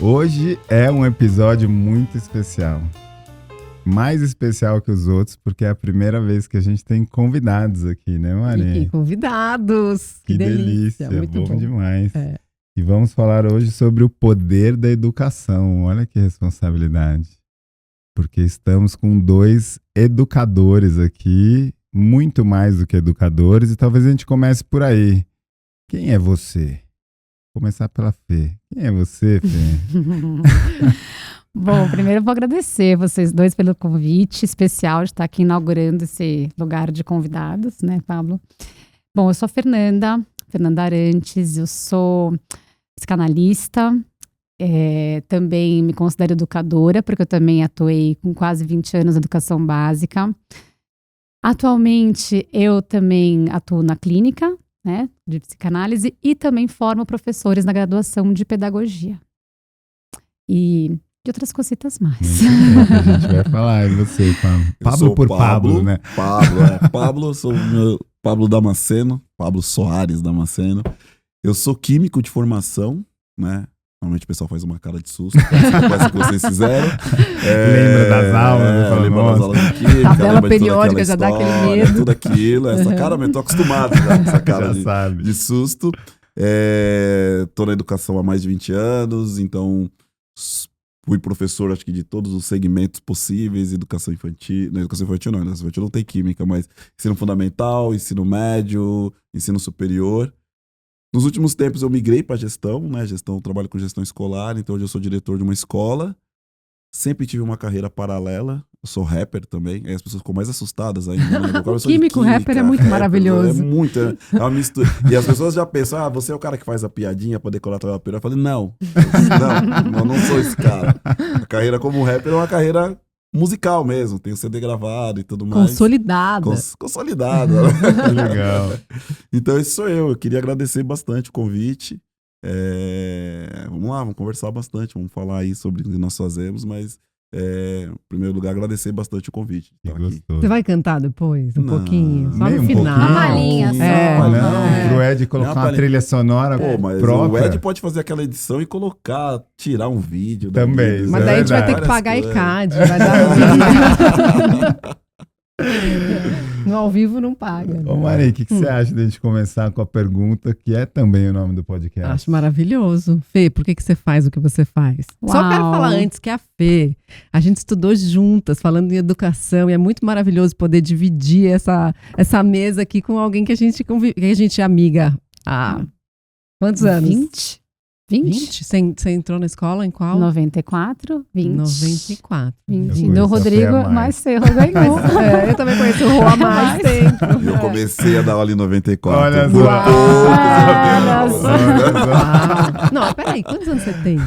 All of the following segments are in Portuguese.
Hoje é um episódio muito especial. Mais especial que os outros, porque é a primeira vez que a gente tem convidados aqui, né, Maria? E convidados! Que delícia, muito bom demais. É. E vamos falar hoje sobre o poder da educação. Olha que responsabilidade. Porque estamos com 2 educadores aqui, muito mais do que educadores, e talvez a gente comece por aí. Quem é você? Vou começar pela Fê. Quem é você, Fê? Bom, primeiro eu vou agradecer vocês dois pelo convite especial de estar aqui inaugurando esse lugar de convidados, né, Pablo? Bom, eu sou a Fernanda Arantes, eu sou psicanalista, também me considero educadora, porque eu também atuei com quase 20 anos na educação básica. Atualmente, eu também atuo na clínica, né, de psicanálise e também formo professores na graduação de pedagogia. E outras cositas mais. A gente vai falar, e você, Pablo? Pablo por Pablo, né? Pablo, eu sou o Pablo Damasceno, Pablo Soares Damasceno. Eu sou químico de formação, né? Normalmente o pessoal faz uma cara de susto, parece que vocês fizeram. Lembra das aulas? Lembra das aulas de química. Tabela periódica já dá aquele medo. Tudo aquilo, essa cara, eu tô acostumado já com essa cara de susto. Tô na educação há mais de 20 anos, então fui professor, acho que de todos os segmentos possíveis, educação infantil. Não, educação infantil não tem química, mas ensino fundamental, ensino médio, ensino superior. Nos últimos tempos eu migrei para gestão, né? Trabalho com gestão escolar, então hoje eu sou diretor de uma escola. Sempre tive uma carreira paralela. Eu sou rapper também. Aí as pessoas ficam mais assustadas ainda. Né? O químico rapper é muito maravilhoso. É muito. É uma mistura. E as pessoas já pensam, você é o cara que faz a piadinha pra decorar a tua piada. Eu falei, não, eu não sou esse cara. A carreira como rapper é uma carreira musical mesmo. Tem o CD gravado e tudo mais. Consolidada. Consolidada. Legal. Então esse sou eu. Eu queria agradecer bastante o convite. Vamos lá, vamos conversar bastante, vamos falar aí sobre o que nós fazemos, mas em primeiro lugar agradecer bastante o convite. Você vai cantar depois? Um pouquinho? Só no final. Uma palhinha só. Pro Ed colocar uma trilha sonora mas própria. O Ed pode fazer aquela edição e tirar um vídeo. Também. Mas daí a gente vai ter que pagar ECAD, vai dar no ao vivo não paga. Ô Maria, o que você acha de a gente começar com a pergunta que é também o nome do podcast? Acho maravilhoso. Fê, por que você faz o que você faz? Uau. Só quero falar antes que a Fê, a gente estudou juntas, falando em educação, e é muito maravilhoso poder dividir essa mesa aqui com alguém que a gente convive, que a gente é amiga há quantos anos? 20? Você entrou na escola em qual? 94, 20. 94. 20. Do Rodrigo, mais cedo ganhou. Eu também conheço o Rô há mais tempo. Eu comecei a dar aula em 94. Olha só. Não, peraí, quantos anos você tem?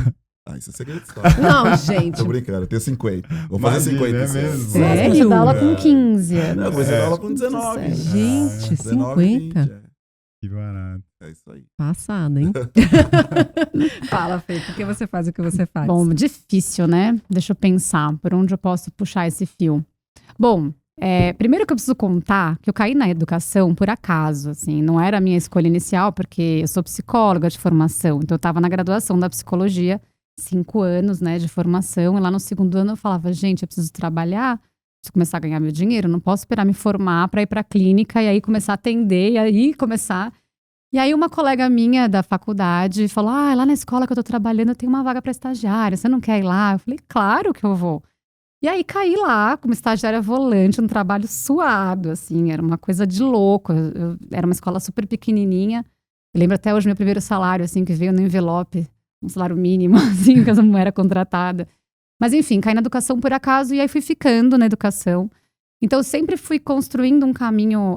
Isso é segredo de história. Não, gente. Tô brincando, eu tenho 50. Vou fazer 50. É mesmo? Sério? Você dá aula com 15 anos. Não, comecei a dar aula com 19. Gente, 19, 50. 20, Que barato. É isso aí. Passada, hein? Fala, Fê, por que você faz o que você faz? Bom, difícil, né? Deixa eu pensar por onde eu posso puxar esse fio. Bom, primeiro que eu preciso contar que eu caí na educação por acaso, assim, não era a minha escolha inicial, porque eu sou psicóloga de formação, então eu estava na graduação da psicologia, 5 anos, né, de formação, e lá no 2º ano eu falava, gente, eu preciso trabalhar, preciso começar a ganhar meu dinheiro, não posso esperar me formar para ir para a clínica e aí começar a atender, e aí começar... E aí uma colega minha da faculdade falou, lá na escola que eu tô trabalhando eu tenho uma vaga para estagiária, você não quer ir lá? Eu falei, claro que eu vou. E aí caí lá como estagiária volante, um trabalho suado, assim, era uma coisa de louco. Era uma escola super pequenininha. Eu lembro até hoje meu primeiro salário, assim, que veio no envelope, um salário mínimo, assim, que eu não era contratada. Mas enfim, caí na educação por acaso e aí fui ficando na educação. Então, eu sempre fui construindo um caminho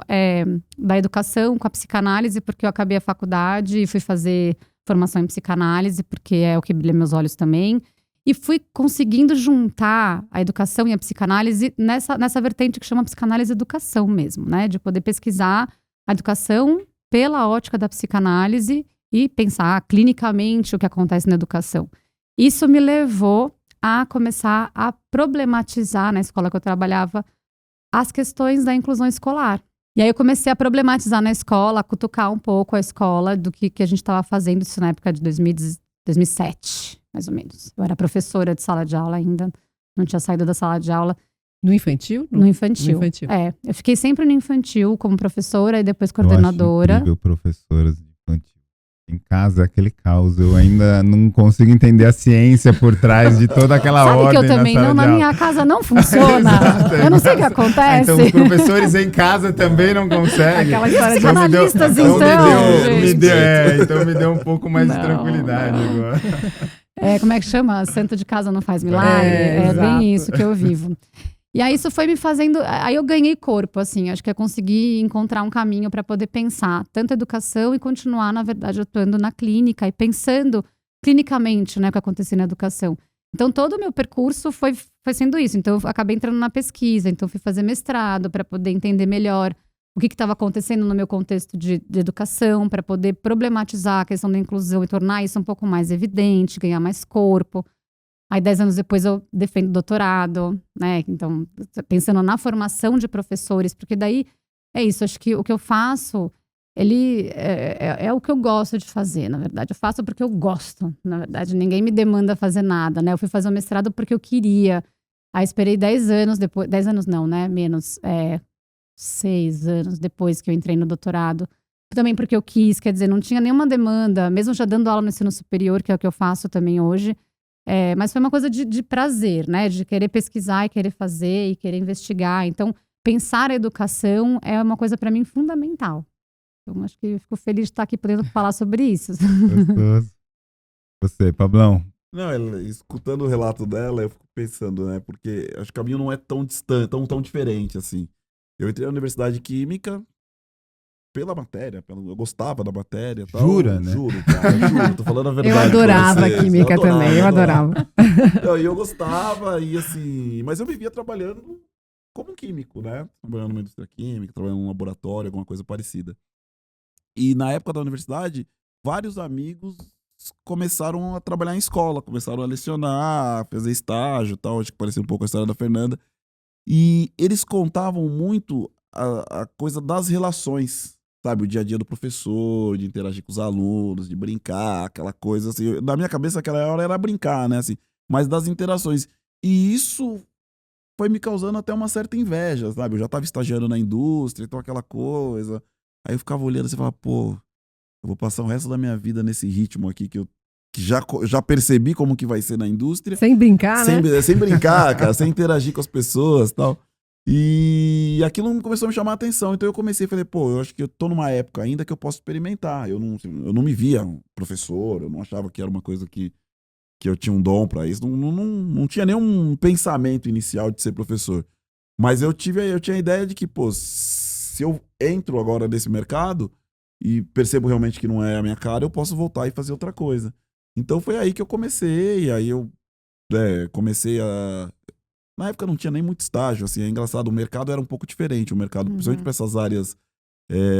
da educação com a psicanálise, porque eu acabei a faculdade e fui fazer formação em psicanálise, porque é o que brilha meus olhos também. E fui conseguindo juntar a educação e a psicanálise nessa vertente que chama psicanálise educação mesmo, né? De poder pesquisar a educação pela ótica da psicanálise e pensar clinicamente o que acontece na educação. Isso me levou a começar a problematizar na escola que eu trabalhava as questões da inclusão escolar. E aí eu comecei a problematizar na escola, a cutucar um pouco a escola do que a gente estava fazendo, isso na época de 2007. mais ou menos. Eu era professora de sala de aula ainda, não tinha saído da sala de aula. No infantil? No infantil. No infantil. Eu fiquei sempre no infantil como professora e depois coordenadora. Eu acho incrível professoras de infantil. Em casa é aquele caos. Eu ainda não consigo entender a ciência por trás de toda aquela Sabe ordem. que eu também não, na minha casa não funciona. Eu não sei o que acontece. Então os professores em casa também não conseguem. Aquela história de analistas, então me deu um pouco mais de tranquilidade agora. Como é que chama? Santo de casa não faz milagre. É bem isso que eu vivo. E aí isso foi me fazendo... Aí eu ganhei corpo, assim. Acho que eu consegui encontrar um caminho para poder pensar tanto educação e continuar, na verdade, atuando na clínica e pensando clinicamente, né, o que acontecia na educação. Então, todo o meu percurso foi sendo isso. Então, eu acabei entrando na pesquisa. Então, fui fazer mestrado para poder entender melhor o que estava acontecendo no meu contexto de educação, para poder problematizar a questão da inclusão e tornar isso um pouco mais evidente, ganhar mais corpo. Aí, 10 anos depois, eu defendo doutorado, né? Então, pensando na formação de professores, porque daí é isso. Acho que o que eu faço, ele é o que eu gosto de fazer, na verdade. Eu faço porque eu gosto, na verdade. Ninguém me demanda fazer nada, né? Eu fui fazer o mestrado porque eu queria. Aí, esperei 10 anos depois. 10 anos não, né? Menos. 6 anos depois que eu entrei no doutorado. Também porque eu quis, quer dizer, não tinha nenhuma demanda, mesmo já dando aula no ensino superior, que é o que eu faço também hoje. Mas foi uma coisa de prazer, né? De querer pesquisar e querer fazer e querer investigar. Então, pensar a educação é uma coisa para mim fundamental. Então, acho que eu fico feliz de estar aqui podendo falar sobre isso. Gostoso. Você, Pablão? Não, escutando o relato dela, eu fico pensando, né? Porque acho que o caminho não é tão distante, tão diferente assim. Eu entrei na Universidade de Química pela matéria, eu gostava da matéria e tal. Jura, né? Juro, cara, juro, tô falando a verdade. Eu adorava química também, eu adorava. E eu gostava, e assim, mas eu vivia trabalhando como químico, né? Trabalhando numa indústria química, trabalhando num laboratório, alguma coisa parecida. E na época da universidade, vários amigos começaram a trabalhar em escola, começaram a lecionar, fazer estágio e tal, acho que parecia um pouco a história da Fernanda. E eles contavam muito a coisa das relações, sabe? O dia a dia do professor, de interagir com os alunos, de brincar, aquela coisa assim. Na minha cabeça, aquela hora era brincar, né? Assim, mas das interações. E isso foi me causando até uma certa inveja, sabe? Eu já estava estagiando na indústria, então aquela coisa. Aí eu ficava olhando assim e falava, pô, eu vou passar o resto da minha vida nesse ritmo aqui que já percebi como que vai ser na indústria. Sem brincar, né? Sem brincar, cara, sem interagir com as pessoas e tal. E aquilo começou a me chamar a atenção. Então eu comecei, falei, pô, eu acho que eu tô numa época ainda que eu posso experimentar. Eu não me via um professor, eu não achava que era uma coisa que eu tinha um dom pra isso. Não tinha nenhum pensamento inicial de ser professor. Mas eu tinha a ideia de que, pô, se eu entro agora nesse mercado e percebo realmente que não é a minha cara, eu posso voltar e fazer outra coisa. Então foi aí que eu comecei, aí eu comecei a... Na época não tinha nem muito estágio, assim, é engraçado, o mercado era um pouco diferente, o mercado, principalmente para essas áreas,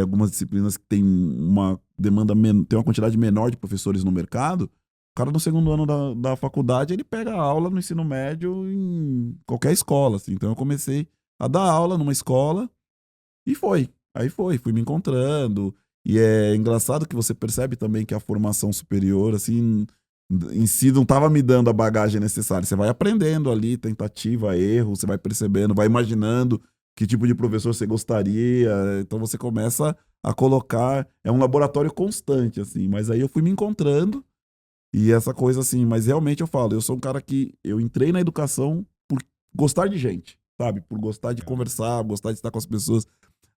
algumas disciplinas que tem uma demanda, tem uma quantidade menor de professores no mercado, o cara no segundo ano da faculdade, ele pega a aula no ensino médio em qualquer escola, assim. Então eu comecei a dar aula numa escola e fui me encontrando. E é engraçado que você percebe também que a formação superior, assim, em si não estava me dando a bagagem necessária. Você vai aprendendo ali, tentativa, erro, você vai percebendo, vai imaginando que tipo de professor você gostaria. Então você começa a colocar... É um laboratório constante, assim. Mas aí eu fui me encontrando e essa coisa assim... Mas realmente eu falo, eu sou um cara que... Eu entrei na educação por gostar de gente, sabe? Por gostar de conversar, gostar de estar com as pessoas.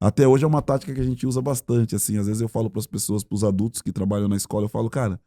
Até hoje é uma tática que a gente usa bastante, assim. Às vezes eu falo para as pessoas, para os adultos que trabalham na escola, eu falo, cara,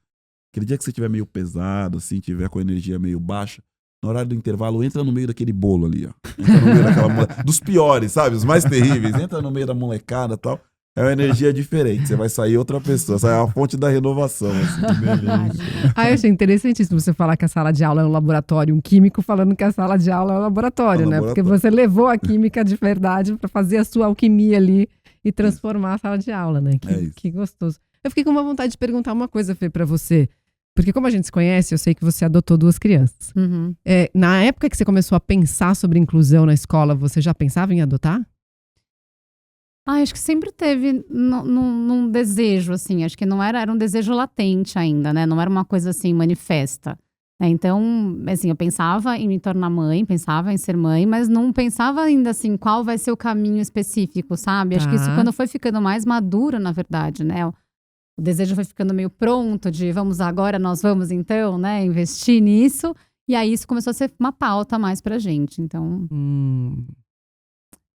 aquele dia que você estiver meio pesado, assim, tiver com a energia meio baixa, na hora do intervalo, entra no meio daquele bolo ali, ó. Entra no meio daquela dos piores, sabe? Os mais terríveis. Entra no meio da molecada e tal. É uma energia diferente. Você vai sair outra pessoa. Sai a fonte da renovação, assim. Que beleza. Eu achei interessantíssimo você falar que a sala de aula é um laboratório, um químico falando que a sala de aula é um laboratório, né? Porque você levou a química de verdade para fazer a sua alquimia ali e transformar a sala de aula, né? Que gostoso. Eu fiquei com uma vontade de perguntar uma coisa, Fê, para você. Porque como a gente se conhece, eu sei que você adotou 2 crianças. Uhum. Na época que você começou a pensar sobre inclusão na escola, você já pensava em adotar? Acho que sempre teve num desejo, assim. Acho que não era um desejo latente ainda, né? Não era uma coisa assim, manifesta. Então, assim, eu pensava em me tornar mãe, pensava em ser mãe, mas não pensava ainda assim, qual vai ser o caminho específico, sabe? Acho que isso quando foi ficando mais madura, na verdade, né? O desejo foi ficando meio pronto de vamos agora, nós vamos então, né, investir nisso. E aí isso começou a ser uma pauta mais pra gente, então...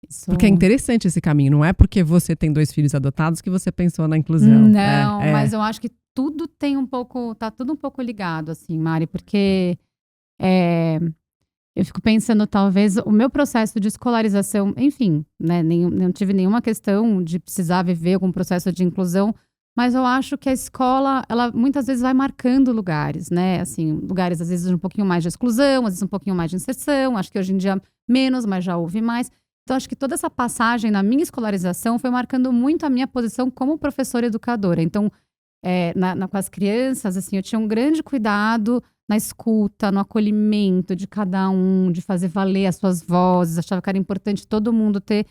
Isso... Porque é interessante esse caminho, não é porque você tem 2 filhos adotados que você pensou na inclusão. Não, mas eu acho que tudo tem um pouco, tá tudo um pouco ligado, assim, Mari, porque eu fico pensando, talvez, o meu processo de escolarização, enfim, né, não tive nenhuma questão de precisar viver algum processo de inclusão, mas eu acho que a escola, ela muitas vezes vai marcando lugares, né, assim, lugares às vezes um pouquinho mais de exclusão, às vezes um pouquinho mais de inserção, acho que hoje em dia menos, mas já houve mais. Então, acho que toda essa passagem na minha escolarização foi marcando muito a minha posição como professora educadora. Então, com as crianças, assim, eu tinha um grande cuidado na escuta, no acolhimento de cada um, de fazer valer as suas vozes. Achava que era importante todo mundo ter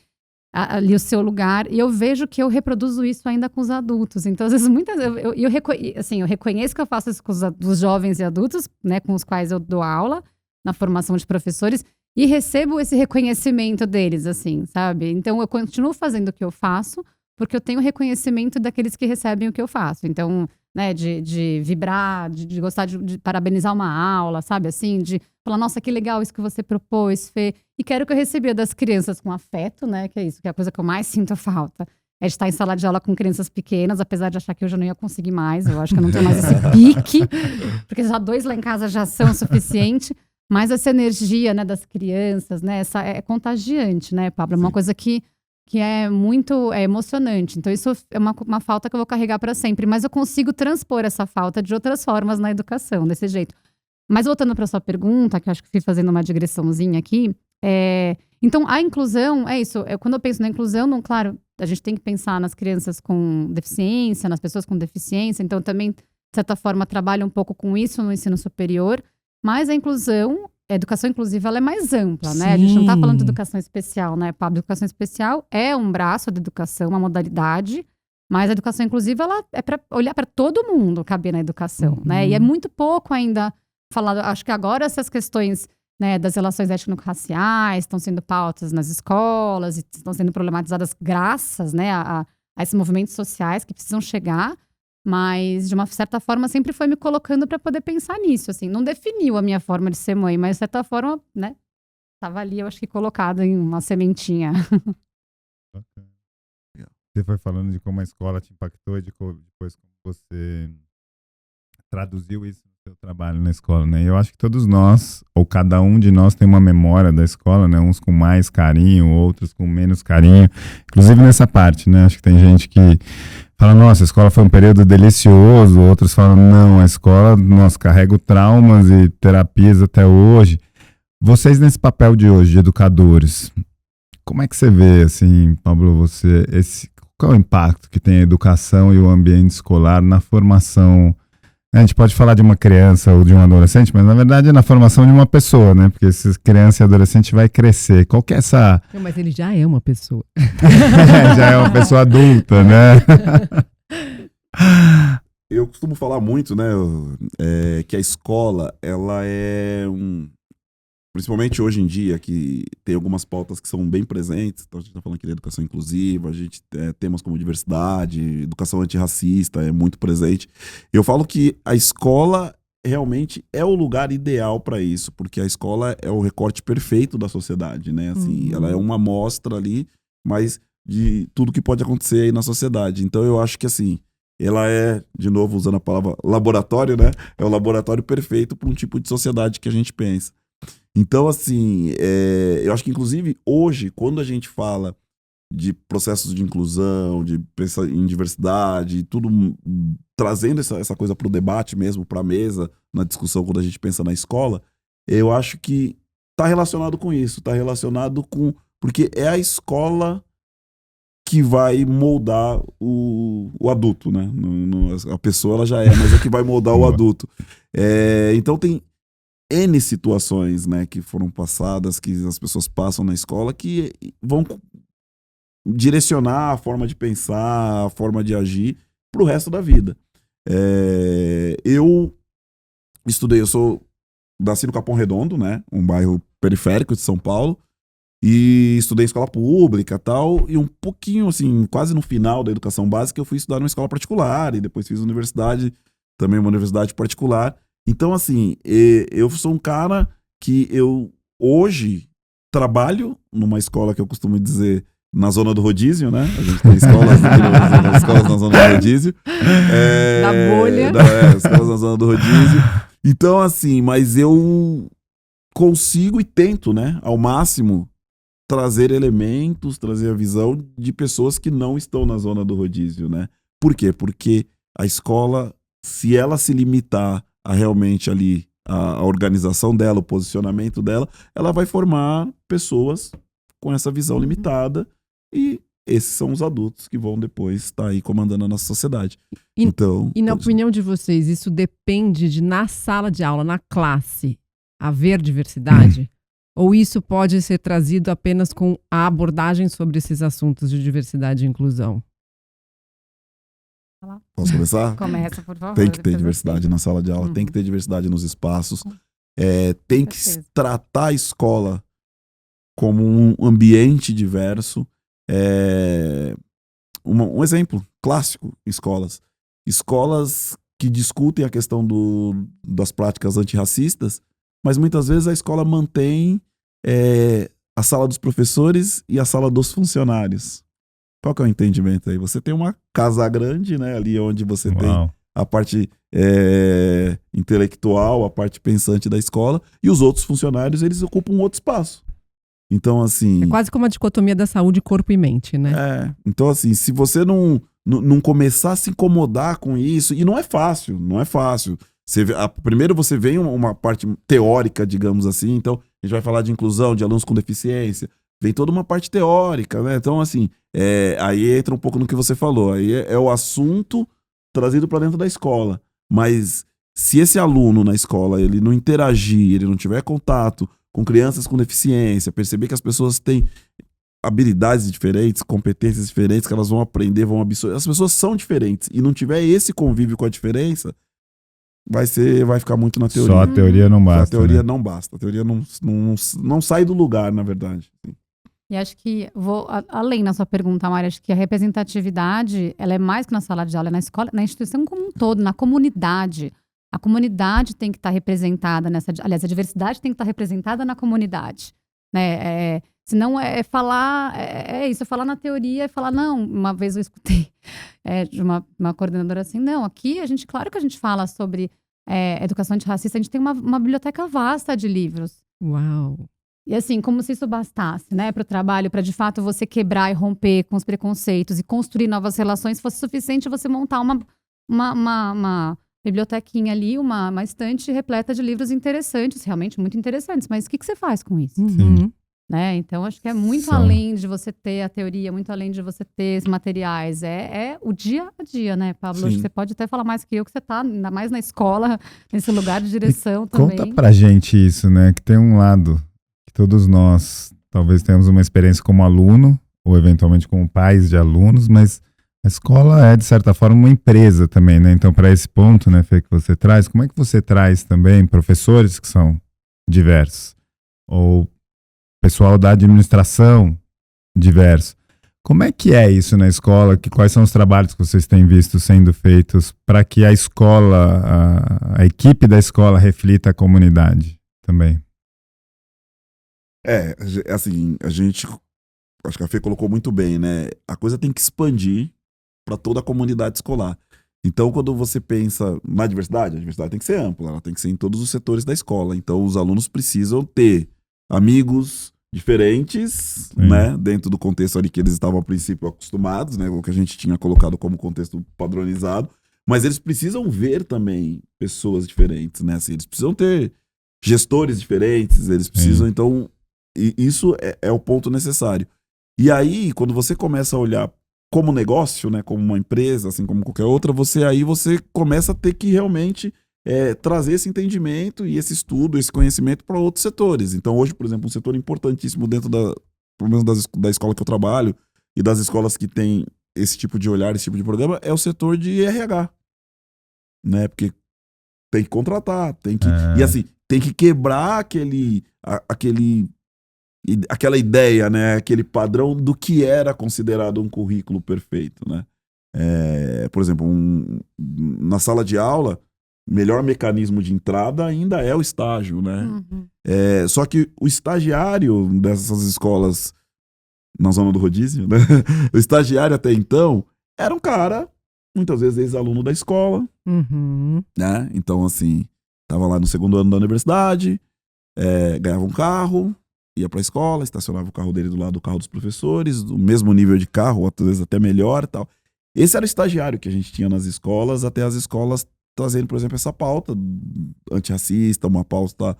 ali o seu lugar. E eu vejo que eu reproduzo isso ainda com os adultos. Então, às vezes, eu reconheço que eu faço isso com os jovens e adultos, né, com os quais eu dou aula na formação de professores. E recebo esse reconhecimento deles, assim, sabe? Então, eu continuo fazendo o que eu faço, porque eu tenho reconhecimento daqueles que recebem o que eu faço. Então, né, de vibrar, de gostar de parabenizar uma aula, sabe? Assim, de falar, nossa, que legal isso que você propôs, Fê. E quero que eu recebia das crianças com afeto, né? Que é isso, que é a coisa que eu mais sinto falta. É de estar em sala de aula com crianças pequenas, apesar de achar que eu já não ia conseguir mais. Eu acho que eu não tenho mais esse pique, porque já 2 lá em casa já são o suficiente. Mas essa energia, né, das crianças, né, essa é contagiante, né, Pablo? É uma coisa que é muito emocionante. Então, isso é uma falta que eu vou carregar para sempre. Mas eu consigo transpor essa falta de outras formas na educação, desse jeito. Mas voltando para sua pergunta, que eu acho que fui fazendo uma digressãozinha aqui. Então, a inclusão, é isso. Quando eu penso na inclusão, claro, a gente tem que pensar nas crianças com deficiência, nas pessoas com deficiência. Então, também, de certa forma, trabalho um pouco com isso no ensino superior. Mas a inclusão, a educação inclusiva, ela é mais ampla, né? A gente não está falando de educação especial, né, Pablo? Educação especial é um braço da educação, uma modalidade, mas a educação inclusiva, ela é para olhar para todo mundo caber na educação, né? E é muito pouco ainda falado. Acho que agora essas questões, né, das relações étnico-raciais estão sendo pautas nas escolas, e estão sendo problematizadas graças, né, a esses movimentos sociais que precisam chegar. Mas, de uma certa forma, sempre foi me colocando para poder pensar nisso, assim. Não definiu a minha forma de ser mãe, mas, de certa forma, né, estava ali, eu acho que colocada em uma sementinha. Você foi falando de como a escola te impactou e depois como você traduziu isso no seu trabalho na escola, né? Eu acho que todos nós, ou cada um de nós, tem uma memória da escola, né? Uns com mais carinho, outros com menos carinho. Inclusive nessa parte, né? Acho que tem gente que fala, nossa, a escola foi um período delicioso. Outros falam, não, a escola, nossa, carrega traumas e terapias até hoje. Vocês nesse papel de hoje, de educadores, como é que você vê, assim, Pablo, qual é o impacto que tem a educação e o ambiente escolar na formação? A gente pode falar de uma criança ou de um adolescente, mas na verdade é na formação de uma pessoa, né? Porque essa criança e adolescente vai crescer. Qual que é essa... Não, mas ele já é uma pessoa. Já é uma pessoa adulta, né? Eu costumo falar muito, né? Que a escola, ela é principalmente hoje em dia, que tem algumas pautas que são bem presentes. Então, a gente está falando aqui da educação inclusiva, a gente temas como diversidade, educação antirracista é muito presente. Eu falo que a escola realmente é o lugar ideal para isso, porque a escola é o recorte perfeito da sociedade, né? Assim, ela é uma amostra ali, mas de tudo que pode acontecer aí na sociedade. Então, eu acho que assim, ela é, de novo, usando a palavra laboratório, né? É o laboratório perfeito para um tipo de sociedade que a gente pensa. Então, assim, eu acho que, inclusive, hoje, quando a gente fala de processos de inclusão, de pensar em diversidade, tudo trazendo essa coisa para o debate mesmo, para a mesa, na discussão, quando a gente pensa na escola, eu acho que está relacionado com isso, está relacionado com... Porque é a escola que vai moldar o adulto, né? A pessoa, ela já é, mas é que vai moldar o adulto. Então, tem N situações, né, que foram passadas, que as pessoas passam na escola, que vão direcionar a forma de pensar, a forma de agir para o resto da vida. Eu estudei, eu sou nasci no Capão Redondo, né? Um bairro periférico de São Paulo. E estudei em escola pública e tal. E um pouquinho, assim, quase no final da educação básica, eu fui estudar numa escola particular. E depois fiz universidade, também uma universidade particular. Então, assim, eu sou um cara que eu hoje trabalho numa escola que eu costumo dizer na zona do rodízio, né? A gente tem escolas na zona do rodízio. Na bolha. Escolas na zona do rodízio. Então, assim, mas eu consigo e tento, né, ao máximo, trazer elementos, trazer a visão de pessoas que não estão na zona do rodízio, né? Por quê? Porque a escola, se ela se limitar a realmente ali a organização dela, o posicionamento dela, ela vai formar pessoas com essa visão limitada e esses são os adultos que vão depois estar aí comandando a nossa sociedade. E na opinião de vocês, isso depende de, na sala de aula, na classe, haver diversidade? Ou isso pode ser trazido apenas com a abordagem sobre esses assuntos de diversidade e inclusão? Posso começar? Começa, por favor. Tem que ter diversidade na sala de aula, tem que ter diversidade nos espaços. Tem que tratar a escola como um ambiente diverso. Um exemplo clássico, escolas. Escolas que discutem a questão das práticas antirracistas, mas muitas vezes a escola mantém a sala dos professores e a sala dos funcionários. Qual que é o entendimento aí? Você tem uma casa grande, né? Ali onde você tem a parte intelectual, a parte pensante da escola, e os outros funcionários, eles ocupam um outro espaço. Então, assim... É quase como a dicotomia da saúde, corpo e mente, né? Então, assim, se você não começar a se incomodar com isso, e não é fácil. Primeiro você vem uma parte teórica, digamos assim, então a gente vai falar de inclusão de alunos com deficiência, vem toda uma parte teórica, né? Então, assim, aí entra um pouco no que você falou, aí é o assunto trazido para dentro da escola, mas se esse aluno na escola, ele não interagir, ele não tiver contato com crianças com deficiência, perceber que as pessoas têm habilidades diferentes, competências diferentes, que elas vão aprender, vão absorver, as pessoas são diferentes, e não tiver esse convívio com a diferença, vai ficar muito na teoria. Só a teoria não basta. Só a teoria, né? não basta. A teoria não sai do lugar, na verdade. E acho que, além na sua pergunta, Mari, acho que a representatividade, ela é mais que na sala de aula, é na escola, na instituição como um todo, na comunidade. A comunidade tem que estar representada aliás, a diversidade tem que estar representada na comunidade, né? Senão falar, isso, é falar na teoria, é falar, não, uma vez eu escutei de uma coordenadora assim, não, aqui claro que a gente fala sobre educação antirracista, a gente tem uma biblioteca vasta de livros. Uau! E assim, como se isso bastasse, né, para o trabalho, para de fato você quebrar e romper com os preconceitos e construir novas relações, fosse suficiente você montar uma bibliotequinha ali, uma estante repleta de livros interessantes, realmente muito interessantes, mas o que você faz com isso? Uhum. Né? Então, acho que é muito além de você ter a teoria, muito além de você ter os materiais. É o dia a dia, né, Pablo? Sim. Acho que você pode até falar mais que eu, que você tá ainda mais na escola, nesse lugar de direção também. Conta pra gente isso, né? Que tem um lado que todos nós talvez tenhamos uma experiência como aluno, ou eventualmente como pais de alunos, mas a escola é, de certa forma, uma empresa também, né? Então, para esse ponto, né, Fê, que você traz, como é que você traz também professores que são diversos? Ou pessoal da administração diverso. Como é que é isso na escola? Quais são os trabalhos que vocês têm visto sendo feitos para que a escola, a equipe da escola reflita a comunidade também? Assim, a gente, acho que a Fê colocou muito bem, né? A coisa tem que expandir para toda a comunidade escolar. Então, quando você pensa na diversidade, a diversidade tem que ser ampla, ela tem que ser em todos os setores da escola. Então, os alunos precisam ter amigos diferentes, né, dentro do contexto ali que eles estavam a princípio acostumados, né, o que a gente tinha colocado como contexto padronizado, mas eles precisam ver também pessoas diferentes, né, assim, eles precisam ter gestores diferentes, eles precisam, então, isso é o ponto necessário. E aí, quando você começa a olhar como negócio, né, como uma empresa, assim como qualquer outra, você começa a ter que realmente trazer esse entendimento e esse estudo, esse conhecimento para outros setores. Então, hoje, por exemplo, um setor importantíssimo dentro pelo menos da escola que eu trabalho e das escolas que tem esse tipo de olhar, esse tipo de programa, é o setor de RH. Né? Porque tem que contratar, tem que... E assim, tem que quebrar aquela ideia, né? Aquele padrão do que era considerado um currículo perfeito, né? Por exemplo, na sala de aula, o melhor mecanismo de entrada ainda é o estágio, né? Só que o estagiário dessas escolas na zona do rodízio, né? O estagiário até então era um cara, muitas vezes ex-aluno da escola, né? Então, assim, tava lá no segundo ano da universidade, ganhava um carro, ia pra escola, estacionava o carro dele do lado do carro dos professores, do mesmo nível de carro, às vezes até melhor e tal. Esse era o estagiário que a gente tinha nas escolas, até as escolas trazendo, por exemplo, essa pauta antirracista, uma pauta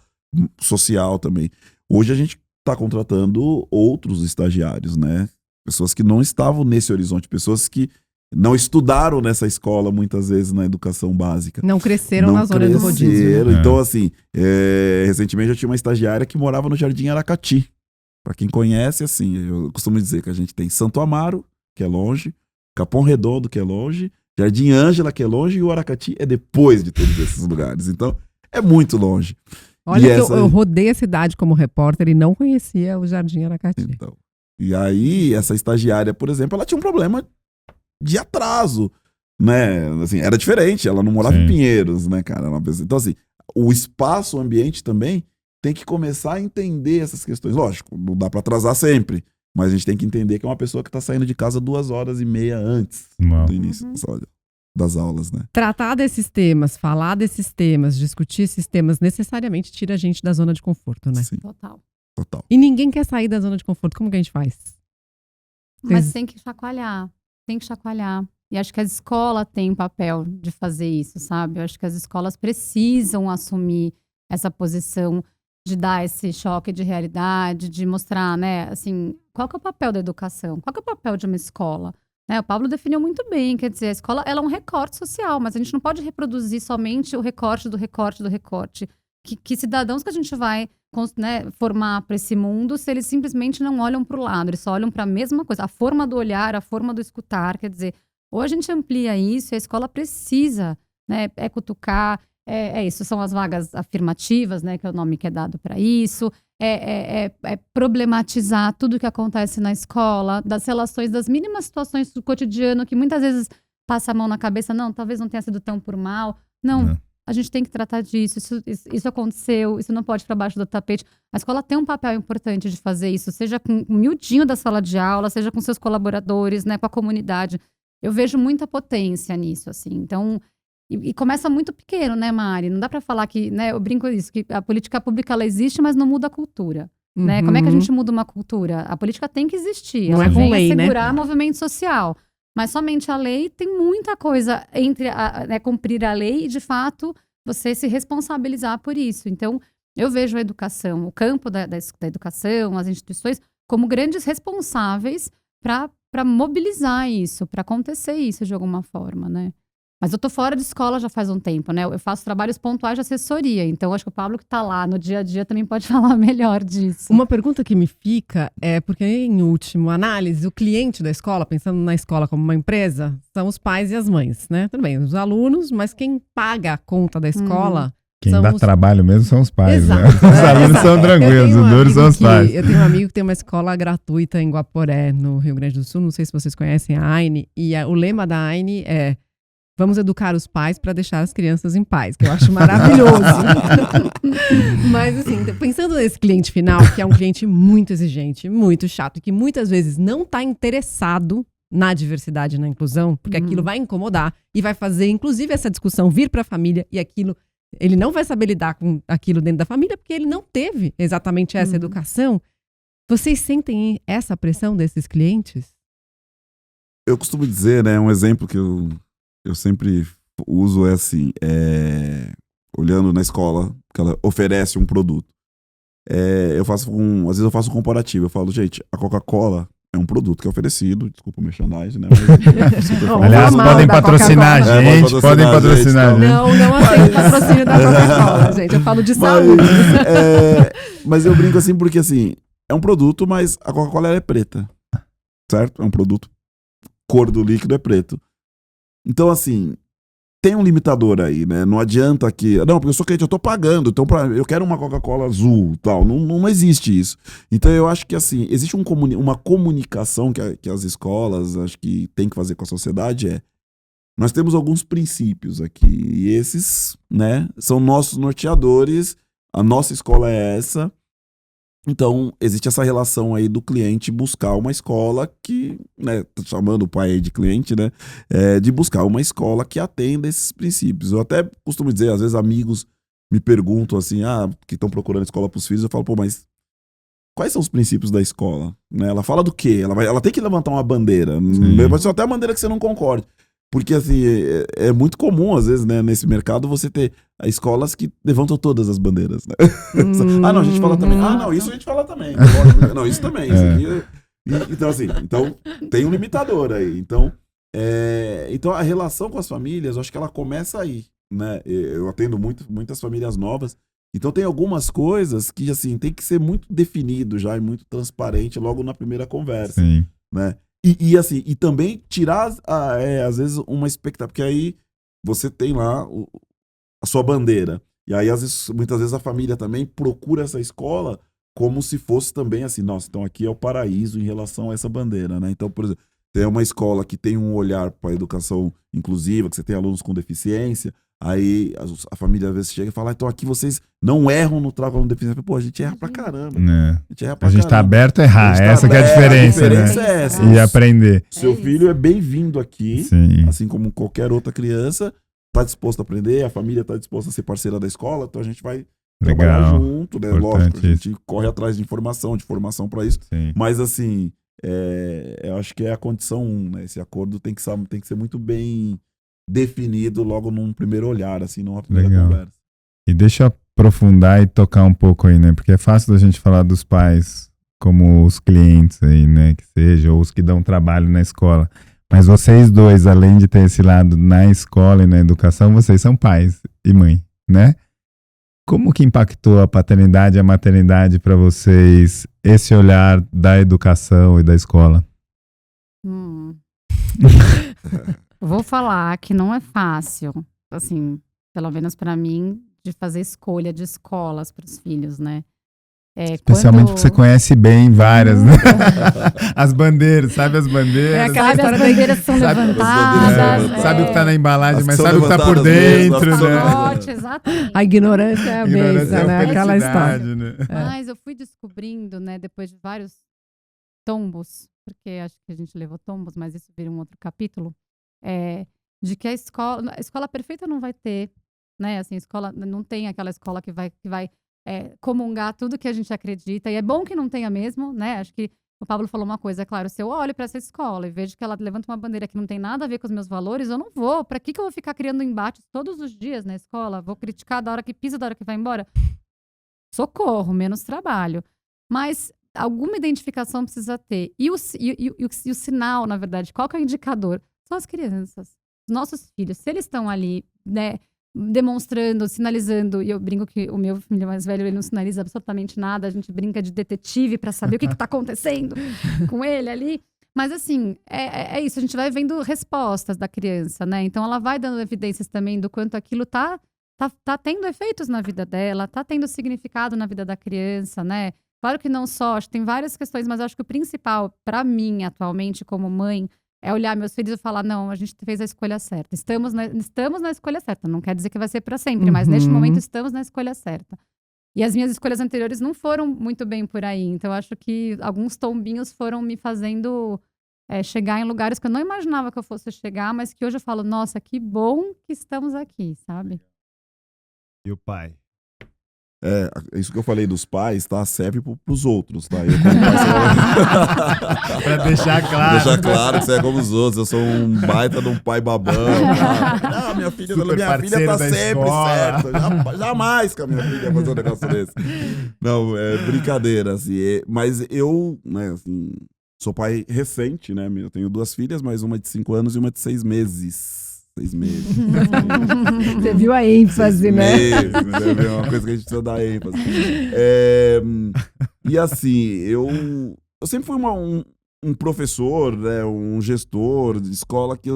social também. Hoje a gente está contratando outros estagiários, né? Pessoas que não estavam nesse horizonte, pessoas que não estudaram nessa escola, muitas vezes, na educação básica. Não cresceram na zona do rodízio. Então, assim, recentemente eu tinha uma estagiária que morava no Jardim Aracati. Para quem conhece, assim, eu costumo dizer que a gente tem Santo Amaro, que é longe, Capão Redondo, que é longe, Jardim Ângela, que é longe, e o Aracati é depois de todos esses lugares. Então, é muito longe. Olha, eu rodei a cidade como repórter e não conhecia o Jardim Aracati. Então, e aí, essa estagiária, por exemplo, ela tinha um problema de atraso, né? Assim, era diferente, ela não morava em Pinheiros, né, cara? Então, assim, o espaço, o ambiente também tem que começar a entender essas questões. Lógico, não dá para atrasar sempre, mas a gente tem que entender que é uma pessoa que está saindo de casa 2h30 antes do início das aulas, né? Tratar desses temas, falar desses temas, discutir esses temas, necessariamente tira a gente da zona de conforto, né? Sim. Total. E ninguém quer sair da zona de conforto. Como que a gente faz? Mas tem que chacoalhar. Tem que chacoalhar. E acho que a escola tem um papel de fazer isso, sabe? Eu acho que as escolas precisam assumir essa posição de dar esse choque de realidade, de mostrar, né, assim, qual que é o papel da educação? Qual que é o papel de uma escola? Né, o Pablo definiu muito bem, quer dizer, a escola ela é um recorte social, mas a gente não pode reproduzir somente o recorte do recorte do recorte. Que cidadãos que a gente vai, né, formar para esse mundo se eles simplesmente não olham para o lado, eles só olham para a mesma coisa, a forma do olhar, a forma do escutar, quer dizer, ou a gente amplia isso, a escola precisa, né, cutucar, isso, são as vagas afirmativas, né, que é o nome que é dado para isso, problematizar tudo que acontece na escola, das relações, das mínimas situações do cotidiano, que muitas vezes passa a mão na cabeça, não, talvez não tenha sido tão por mal, não. A gente tem que tratar disso, isso aconteceu, isso não pode ir para baixo do tapete. A escola tem um papel importante de fazer isso, seja com o miudinho da sala de aula, seja com seus colaboradores, né, com a comunidade. Eu vejo muita potência nisso, assim. Então, e começa muito pequeno, né, Mari? Não dá para falar que, né, eu brinco isso, que a política pública ela existe, mas não muda a cultura. Né? Como é que a gente muda uma cultura? A política tem que existir, não ela com vem lei, assegurar né? movimento social. Mas somente a lei tem muita coisa entre cumprir a lei e, de fato, você se responsabilizar por isso. Então, eu vejo a educação, o campo da educação, as instituições, como grandes responsáveis para mobilizar isso, para acontecer isso de alguma forma, né? Mas eu tô fora de escola já faz um tempo, né? Eu faço trabalhos pontuais de assessoria, então acho que o Pablo que tá lá no dia a dia também pode falar melhor disso. Uma pergunta que me fica é, porque em última análise, o cliente da escola, pensando na escola como uma empresa, são os pais e as mães, né? Tudo bem, os alunos, mas quem paga a conta da escola... Quem dá trabalho mesmo são os pais, exato, né? Os alunos são tranquilos, os duros são os pais. Eu tenho um amigo que tem uma escola gratuita em Guaporé, no Rio Grande do Sul, não sei se vocês conhecem a AINE, e o lema da AINE é: vamos educar os pais para deixar as crianças em paz, que eu acho maravilhoso. Mas assim, pensando nesse cliente final, que é um cliente muito exigente, muito chato, que muitas vezes não está interessado na diversidade e na inclusão, porque aquilo vai incomodar e vai fazer, inclusive, essa discussão vir para a família e aquilo, ele não vai saber lidar com aquilo dentro da família porque ele não teve exatamente essa educação. Vocês sentem essa pressão desses clientes? Eu costumo dizer, né, um exemplo que eu sempre uso é assim, olhando na escola, que ela oferece um produto. Às vezes eu faço um comparativo, eu falo, gente, a Coca-Cola é um produto que é oferecido, desculpa o merchandising, né? Aliás, podem patrocinar a gente, podem patrocinar a gente. Não aceito patrocínio da Coca-Cola, gente, eu falo de saúde. Mas eu brinco assim, porque assim, é um produto, mas a Coca-Cola é preta, certo? É um produto, cor do líquido é preto. Então, assim, tem um limitador aí, né? Não adianta que... Não, porque eu sou cliente, eu tô pagando, então eu quero uma Coca-Cola azul, tal. Não existe isso. Então eu acho que, assim, existe uma comunicação que as escolas, acho que tem que fazer com a sociedade, nós temos alguns princípios aqui, e esses, né, são nossos norteadores, a nossa escola é essa. Então, existe essa relação aí do cliente buscar uma escola que, né, tô chamando o pai aí de cliente, né, de buscar uma escola que atenda esses princípios. Eu até costumo dizer, às vezes amigos me perguntam assim, que estão procurando escola para os filhos, eu falo, pô, mas quais são os princípios da escola? Né? Ela fala do quê? Ela tem que levantar uma bandeira, pode ser até uma bandeira que você não concorde. Porque, assim, é muito comum, às vezes, né, nesse mercado, você ter escolas que levantam todas as bandeiras, né? Não, a gente fala também. Não, isso a gente fala também. Não, isso também. Isso aqui, então, assim, tem um limitador aí. Então, a relação com as famílias, eu acho que ela começa aí, né? Eu atendo muitas famílias novas. Então, tem algumas coisas que, assim, tem que ser muito definido já e muito transparente logo na primeira conversa, né? E também tirar, às vezes, uma expectativa, porque aí você tem lá a sua bandeira. E aí, muitas vezes, a família também procura essa escola como se fosse também assim, nossa, então aqui é o paraíso em relação a essa bandeira, né? Então, por exemplo, tem uma escola que tem um olhar para a educação inclusiva, que você tem alunos com deficiência, aí a família às vezes chega e fala, então aqui vocês não erram no trato com deficiência. Pô, a gente erra pra caramba. A gente tá aberto a errar, essa que é a diferença, né? É essa. E aprender. Seu filho é bem-vindo aqui, assim como qualquer outra criança, tá disposto a aprender, a família tá disposta a ser parceira da escola, então a gente vai trabalhar junto, né? Lógico, a gente corre atrás de informação, de formação para isso. Mas assim, eu acho que é a condição 1, né? Esse acordo tem que ser muito bem definido logo num primeiro olhar, assim, numa primeira conversa. E deixa eu aprofundar e tocar um pouco aí, né? Porque é fácil da gente falar dos pais como os clientes aí, né? Que seja, ou os que dão trabalho na escola. Mas vocês dois, além de ter esse lado na escola e na educação, vocês são pais e mãe, né? Como que impactou a paternidade e a maternidade para vocês, esse olhar da educação e da escola? Vou falar que não é fácil, assim, pelo menos para mim, de fazer escolha de escolas para os filhos, né? Especialmente porque você conhece bem várias, né? As bandeiras, sabe as bandeiras? Sabe as bandeiras são levantadas. Sabe o que tá na embalagem, mas sabe o que tá por dentro, né? Exatamente. A ignorância é a benção, né? Aquela história. Né? Mas eu fui descobrindo, né, depois de vários tombos, porque acho que a gente levou tombos, mas isso vira um outro capítulo, de que a escola perfeita não vai ter, né? Assim, a escola não tem aquela escola que vai comungar tudo que a gente acredita, e é bom que não tenha mesmo, né? Acho que o Pablo falou uma coisa, é claro, se eu olho para essa escola e vejo que ela levanta uma bandeira que não tem nada a ver com os meus valores, eu não vou. Para que eu vou ficar criando embates todos os dias na escola? Vou criticar da hora que pisa, da hora que vai embora? Socorro, menos trabalho. Mas alguma identificação precisa ter. E o sinal, na verdade, qual que é o indicador? São as crianças, os nossos filhos. Se eles estão ali, né, demonstrando, sinalizando, e eu brinco que o meu filho mais velho, ele não sinaliza absolutamente nada, a gente brinca de detetive para saber o que tá acontecendo com ele ali. Mas assim, é isso, a gente vai vendo respostas da criança, né? Então ela vai dando evidências também do quanto aquilo tá tendo efeitos na vida dela, tá tendo significado na vida da criança, né? Claro que não só, acho que tem várias questões, mas acho que o principal, para mim, atualmente, como mãe, é olhar meus filhos e falar, não, a gente fez a escolha certa. Estamos na escolha certa. Não quer dizer que vai ser para sempre, mas neste momento estamos na escolha certa. E as minhas escolhas anteriores não foram muito bem por aí. Então, acho que alguns tombinhos foram me fazendo chegar em lugares que eu não imaginava que eu fosse chegar, mas que hoje eu falo, nossa, que bom que estamos aqui, sabe? E o pai? Isso que eu falei dos pais, tá? Serve pros outros, tá? Pra deixar claro. Deixar claro que você é como os outros. Eu sou um baita de um pai babão. Tá? Minha filha tá sempre certa. Jamais que a minha filha ia fazer um negócio desse. Não, é brincadeira, assim. Mas eu, né, assim, sou pai recente, né? Eu tenho 2 filhas, mas uma de 5 anos e uma de 6 meses. 6 meses. Você viu a ênfase, né? 6 meses, é uma coisa que a gente precisa dar ênfase. E assim, eu sempre fui um professor, né, um gestor de escola que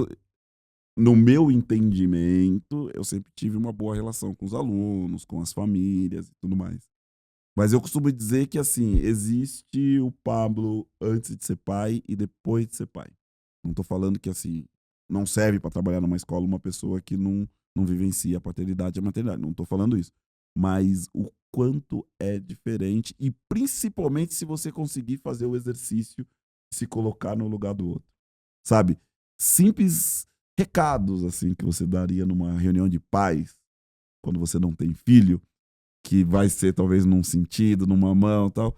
no meu entendimento, eu sempre tive uma boa relação com os alunos, com as famílias e tudo mais. Mas eu costumo dizer que, assim, existe o Pablo antes de ser pai e depois de ser pai. Não tô falando que, assim, não serve para trabalhar numa escola uma pessoa que não vivencia a paternidade e a maternidade. Não tô falando isso. Mas o quanto é diferente, e principalmente se você conseguir fazer o exercício de se colocar no lugar do outro. Sabe? Simples recados, assim, que você daria numa reunião de pais, quando você não tem filho, que vai ser talvez num sentido, numa mão e tal.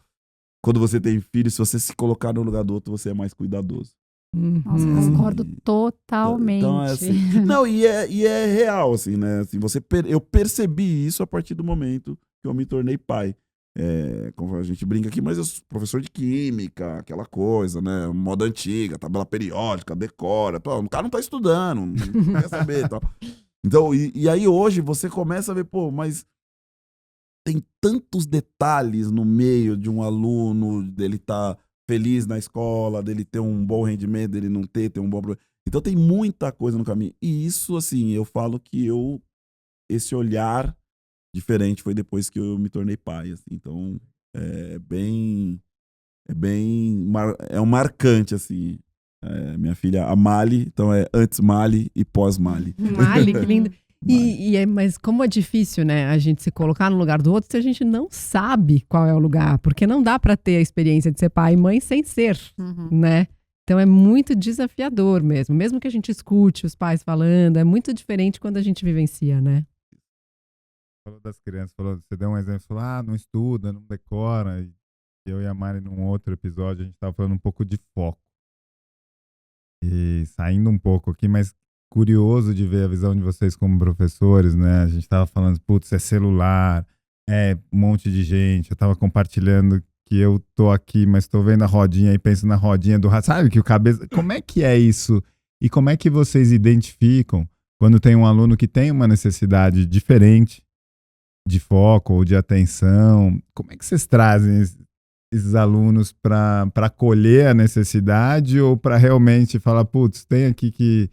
Quando você tem filho, se você se colocar no lugar do outro, você é mais cuidadoso. Nossa, concordo totalmente. Então, é assim, não, e é real, assim, né? Assim, eu percebi isso a partir do momento que eu me tornei pai. Como a gente brinca aqui, mas eu sou professor de química, aquela coisa, né? Moda antiga, tabela periódica, decora. O cara não tá estudando, não quer saber e tal. Então, e aí hoje você começa a ver, pô, mas tem tantos detalhes no meio de um aluno, dele tá feliz na escola, dele ter um bom rendimento, dele não ter um bom... Então tem muita coisa no caminho. E isso, assim, eu falo que esse olhar diferente foi depois que eu me tornei pai, assim. Então é um marcante, assim. Minha filha, a Mali, então é antes Mali e pós Mali. Mali, que lindo. Mas como é difícil, né, a gente se colocar no lugar do outro se a gente não sabe qual é o lugar, porque não dá para ter a experiência de ser pai e mãe sem ser, né? Então é muito desafiador mesmo que a gente escute os pais falando, é muito diferente quando a gente vivencia, né? Falou das crianças, você deu um exemplo, falou, não estuda, não decora. E eu e a Mari, num outro episódio, a gente estava falando um pouco de foco. E saindo um pouco aqui, mas curioso de ver a visão de vocês como professores, né? A gente estava falando, putz, é celular, é um monte de gente. Eu estava compartilhando que eu tô aqui, mas tô vendo a rodinha e penso na rodinha do rato. Sabe que o cabeça... Como é que é isso? E como é que vocês identificam quando tem um aluno que tem uma necessidade diferente de foco ou de atenção? Como é que vocês trazem esses alunos para acolher a necessidade ou para realmente falar, putz, tem aqui que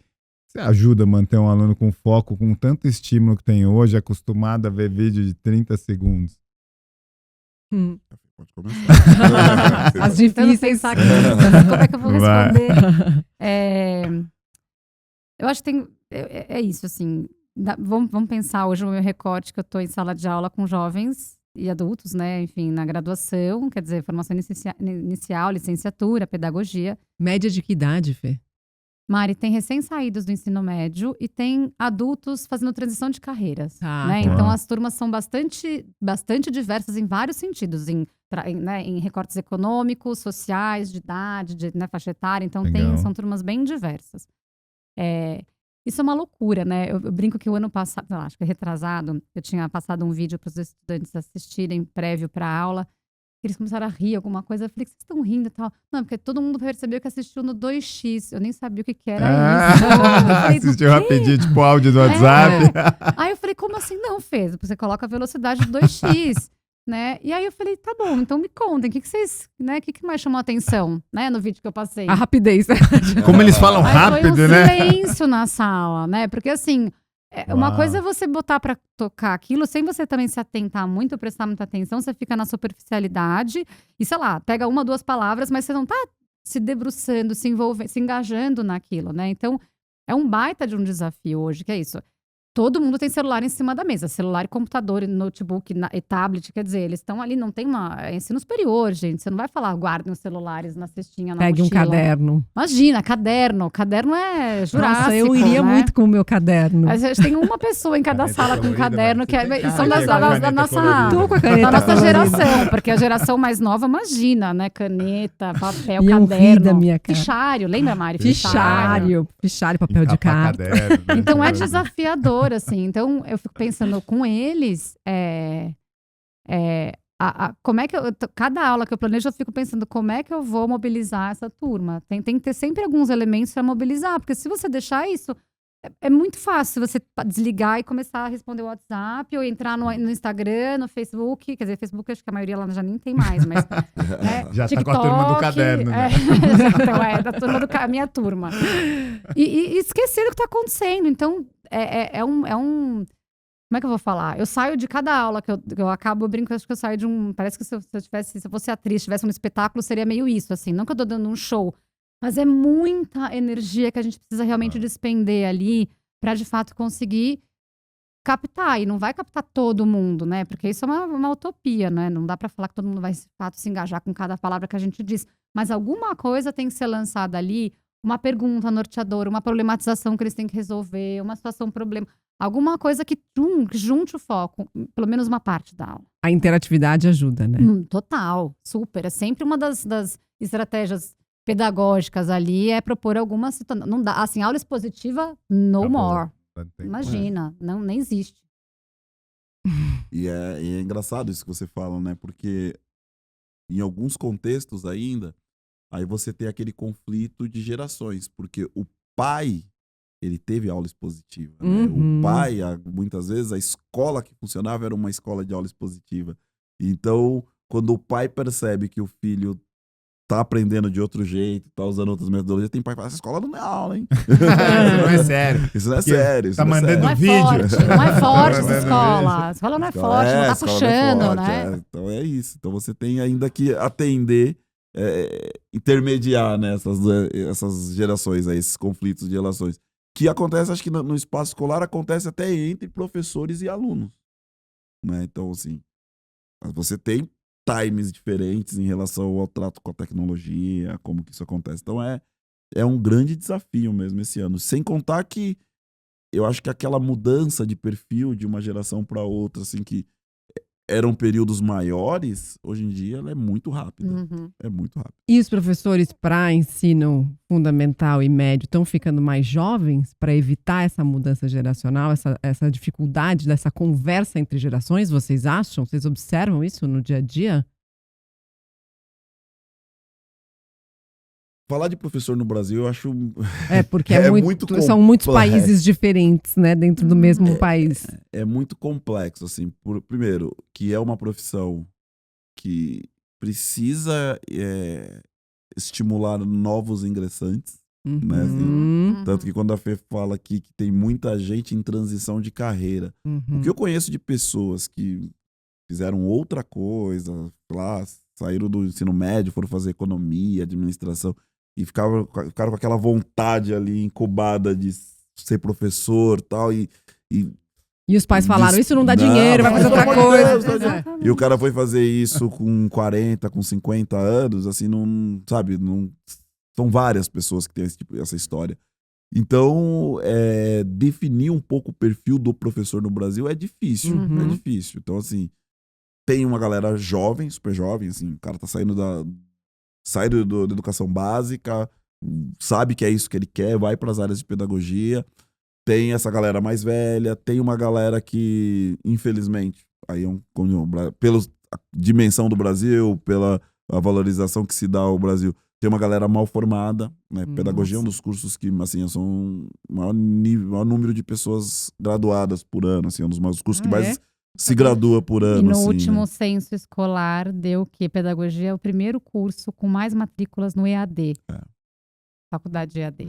você ajuda a manter um aluno com foco, com tanto estímulo que tem hoje, acostumado a ver vídeo de 30 segundos? Pode começar. As difíceis pensar aqui, como é que eu vou responder? Eu acho que tem... É isso, assim... Vamos pensar hoje no meu recorte, que eu estou em sala de aula com jovens e adultos, né? Enfim, na graduação, quer dizer, formação inicial, licenciatura, pedagogia. Média de que idade, Fê? Mari, tem recém-saídos do ensino médio e tem adultos fazendo transição de carreiras. Né? Tá. Então, as turmas são bastante diversas em vários sentidos. Em recortes econômicos, sociais, de idade, de faixa etária. Então, são turmas bem diversas. Isso é uma loucura, né? Eu brinco que o ano passado, acho que retrasado, eu tinha passado um vídeo para os estudantes assistirem prévio para a aula. Eles começaram a rir, alguma coisa. Eu falei, vocês estão rindo e tal? Não, porque todo mundo percebeu que assistiu no 2x. Eu nem sabia o que era isso. Assistiu rapidinho, tipo áudio do WhatsApp. Aí eu falei, como assim? Não, Fê, você coloca a velocidade de 2x. Né? E aí eu falei, tá bom, então me contem, o que vocês, né? O que mais chamou a atenção, né? No vídeo que eu passei. A rapidez. Como eles falam rápido, foi né? silêncio na sala, né? Porque assim, uma coisa é você botar pra tocar aquilo sem você também se atentar muito, prestar muita atenção, você fica na superficialidade e, sei lá, pega uma, duas palavras, mas você não tá se debruçando, se envolvendo, se engajando naquilo, né? Então, é um baita de um desafio hoje, que é isso. Todo mundo tem celular em cima da mesa. Celular, notebook, notebook e tablet. Quer dizer, eles estão ali, não tem É ensino superior, gente. Você não vai falar, guardem os celulares na cestinha, na Pegue mochila. um caderno. Imagina, caderno. Caderno é jurássico, Nossa, eu iria muito com o meu caderno. A gente tem uma pessoa em cada sala com caderno, que são da nossa geração. Porque a geração mais nova, imagina, né? Caneta, papel, caderno. Da minha cara. Fichário, lembra, Mari? Fichário, papel de carta. Caderno, né? Então é desafiador, assim. Então eu fico pensando com eles, como é que cada aula que eu planejo, eu fico pensando como é que eu vou mobilizar essa turma. Tem que ter sempre alguns elementos para mobilizar, porque se você deixar isso, É muito fácil você desligar e começar a responder o WhatsApp ou entrar no Instagram, no Facebook. Quer dizer, Facebook acho que a maioria lá já nem tem mais, mas... Já TikTok, tá com a turma do caderno, né? Então, da turma a minha turma. E esquecer do que tá acontecendo. Então, é um... Como é que eu vou falar? Eu saio de cada aula que eu acabo, eu brinco, acho que eu saio de um... Parece que se eu fosse atriz, tivesse um espetáculo, seria meio isso, assim. Não que eu tô dando um show, mas é muita energia que a gente precisa realmente despender ali para de fato conseguir captar. E não vai captar todo mundo, né? Porque isso é uma utopia, né? Não dá para falar que todo mundo vai de fato se engajar com cada palavra que a gente diz. Mas alguma coisa tem que ser lançada ali, uma pergunta norteadora, uma problematização que eles têm que resolver, uma situação, problema. Alguma coisa que junte o foco, pelo menos uma parte da aula. A interatividade ajuda, né? Total, super. É sempre uma das estratégias pedagógicas ali é propor alguma situação. Não dá, assim, aula expositiva, no more. Imagina, não, nem existe. E é engraçado isso que você fala, né? Porque em alguns contextos ainda, aí você tem aquele conflito de gerações, porque o pai, ele teve aula expositiva, né? O pai, muitas vezes, a escola que funcionava era uma escola de aula expositiva. Então, quando o pai percebe que o filho tá aprendendo de outro jeito, tá usando outras metodologias, tem pai que fala, essa escola não é aula, hein? Isso não é sério. Isso não é sério. Tá mandando Não é vídeo. Forte, não é forte essa escola. A escola não é forte, não tá puxando, né? Então é isso. Então você tem ainda que atender, intermediar, né, essas gerações, aí, esses conflitos de relações. Que acontece, acho que no espaço escolar, acontece até entre professores e alunos. Né? Então, assim, você tem times diferentes em relação ao trato com a tecnologia, como que isso acontece. Então é um grande desafio mesmo esse ano. Sem contar que eu acho que aquela mudança de perfil de uma geração para outra, assim, que eram períodos maiores, hoje em dia ela é muito rápida. É muito rápida. E os professores para ensino fundamental e médio estão ficando mais jovens para evitar essa mudança geracional, essa dificuldade dessa conversa entre gerações? Vocês acham? Vocês observam isso no dia a dia? Falar de professor no Brasil, eu acho... Porque são muitos países diferentes, né, dentro do mesmo país. É muito complexo, assim. Primeiro, que é uma profissão que precisa estimular novos ingressantes, né, assim. Tanto que quando a Fê fala aqui que tem muita gente em transição de carreira, o que eu conheço de pessoas que fizeram outra coisa, lá, saíram do ensino médio, foram fazer economia, administração, e ficaram com aquela vontade ali incubada de ser professor tal, e os pais falaram, isso não dá dinheiro, vai fazer outra coisa. E o cara foi fazer isso com 40, com 50 anos, assim, não, sabe, não, são várias pessoas que têm essa história. Então, definir um pouco o perfil do professor no Brasil é difícil, é difícil. Então, assim, tem uma galera jovem, super jovem, assim, o cara tá saindo da educação básica, sabe que é isso que ele quer, vai para as áreas de pedagogia. Tem essa galera mais velha, tem uma galera que, infelizmente, aí pela dimensão do Brasil, pela valorização que se dá ao Brasil, tem uma galera mal formada, né? Pedagogia é um dos cursos que, assim, são o maior número de pessoas graduadas por ano, assim, um dos cursos que mais se gradua por ano. E no assim, último né? censo escolar deu que pedagogia é o primeiro curso com mais matrículas no EAD. Faculdade de EAD.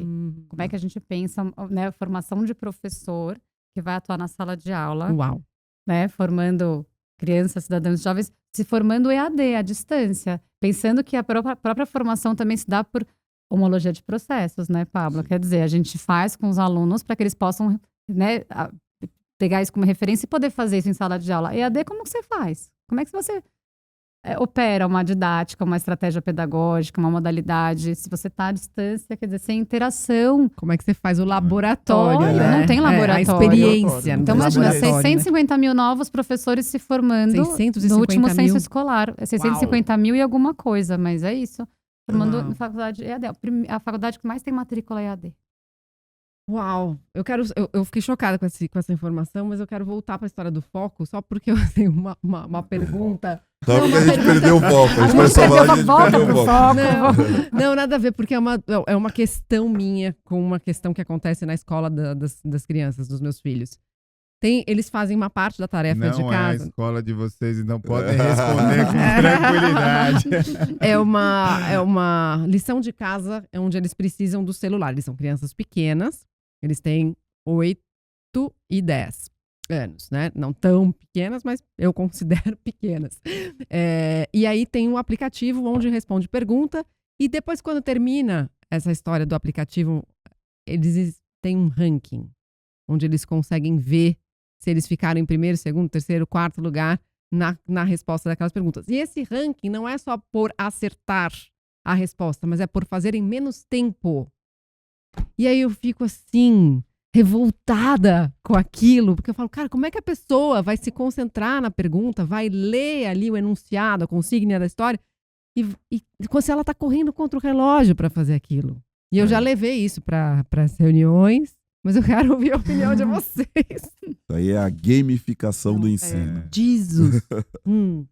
Como é que a gente pensa, né, a formação de professor que vai atuar na sala de aula, né, formando crianças, cidadãos jovens, se formando EAD, à distância, pensando que a própria formação também se dá por homologia de processos, né, Pablo? Quer dizer, a gente faz com os alunos para que eles possam, né, pegar isso como referência e poder fazer isso em sala de aula. EAD, como que você faz? Como é que você opera uma didática, uma estratégia pedagógica, uma modalidade? Se você está à distância, quer dizer, sem interação. Como é que você faz o laboratório, né? Não tem laboratório. A experiência. Então, imagina, 650 mil novos professores se formando no último censo escolar. 650 mil e alguma coisa, mas é isso. Formando na faculdade EAD. A faculdade que mais tem matrícula é EAD. Uau! Eu fiquei chocada com essa informação, mas eu quero voltar para a história do foco, só porque eu tenho uma pergunta. Só porque a gente perdeu o foco. A gente começou a falar, a gente perdeu o foco. Não, nada a ver, porque é uma questão minha com uma questão que acontece na escola das crianças, dos meus filhos. Eles fazem uma parte da tarefa de casa. Não é a escola de vocês e não podem responder com tranquilidade. É uma lição de casa onde eles precisam do celular. Eles são crianças pequenas, eles têm 8 e 10 anos, né? Não tão pequenas, mas eu considero pequenas. E aí tem um aplicativo onde responde pergunta e depois, quando termina essa história do aplicativo, eles têm um ranking onde eles conseguem ver se eles ficaram em primeiro, segundo, terceiro, quarto lugar na resposta daquelas perguntas. E esse ranking não é só por acertar a resposta, mas é por fazerem menos tempo. E aí eu fico assim, revoltada com aquilo, porque eu falo, cara, como é que a pessoa vai se concentrar na pergunta, vai ler ali o enunciado, a consígnia da história, e se ela está correndo contra o relógio para fazer aquilo? E eu já levei isso para as reuniões, mas eu quero ouvir a opinião de vocês. Isso aí é a gamificação do ensino. Jesus. Não,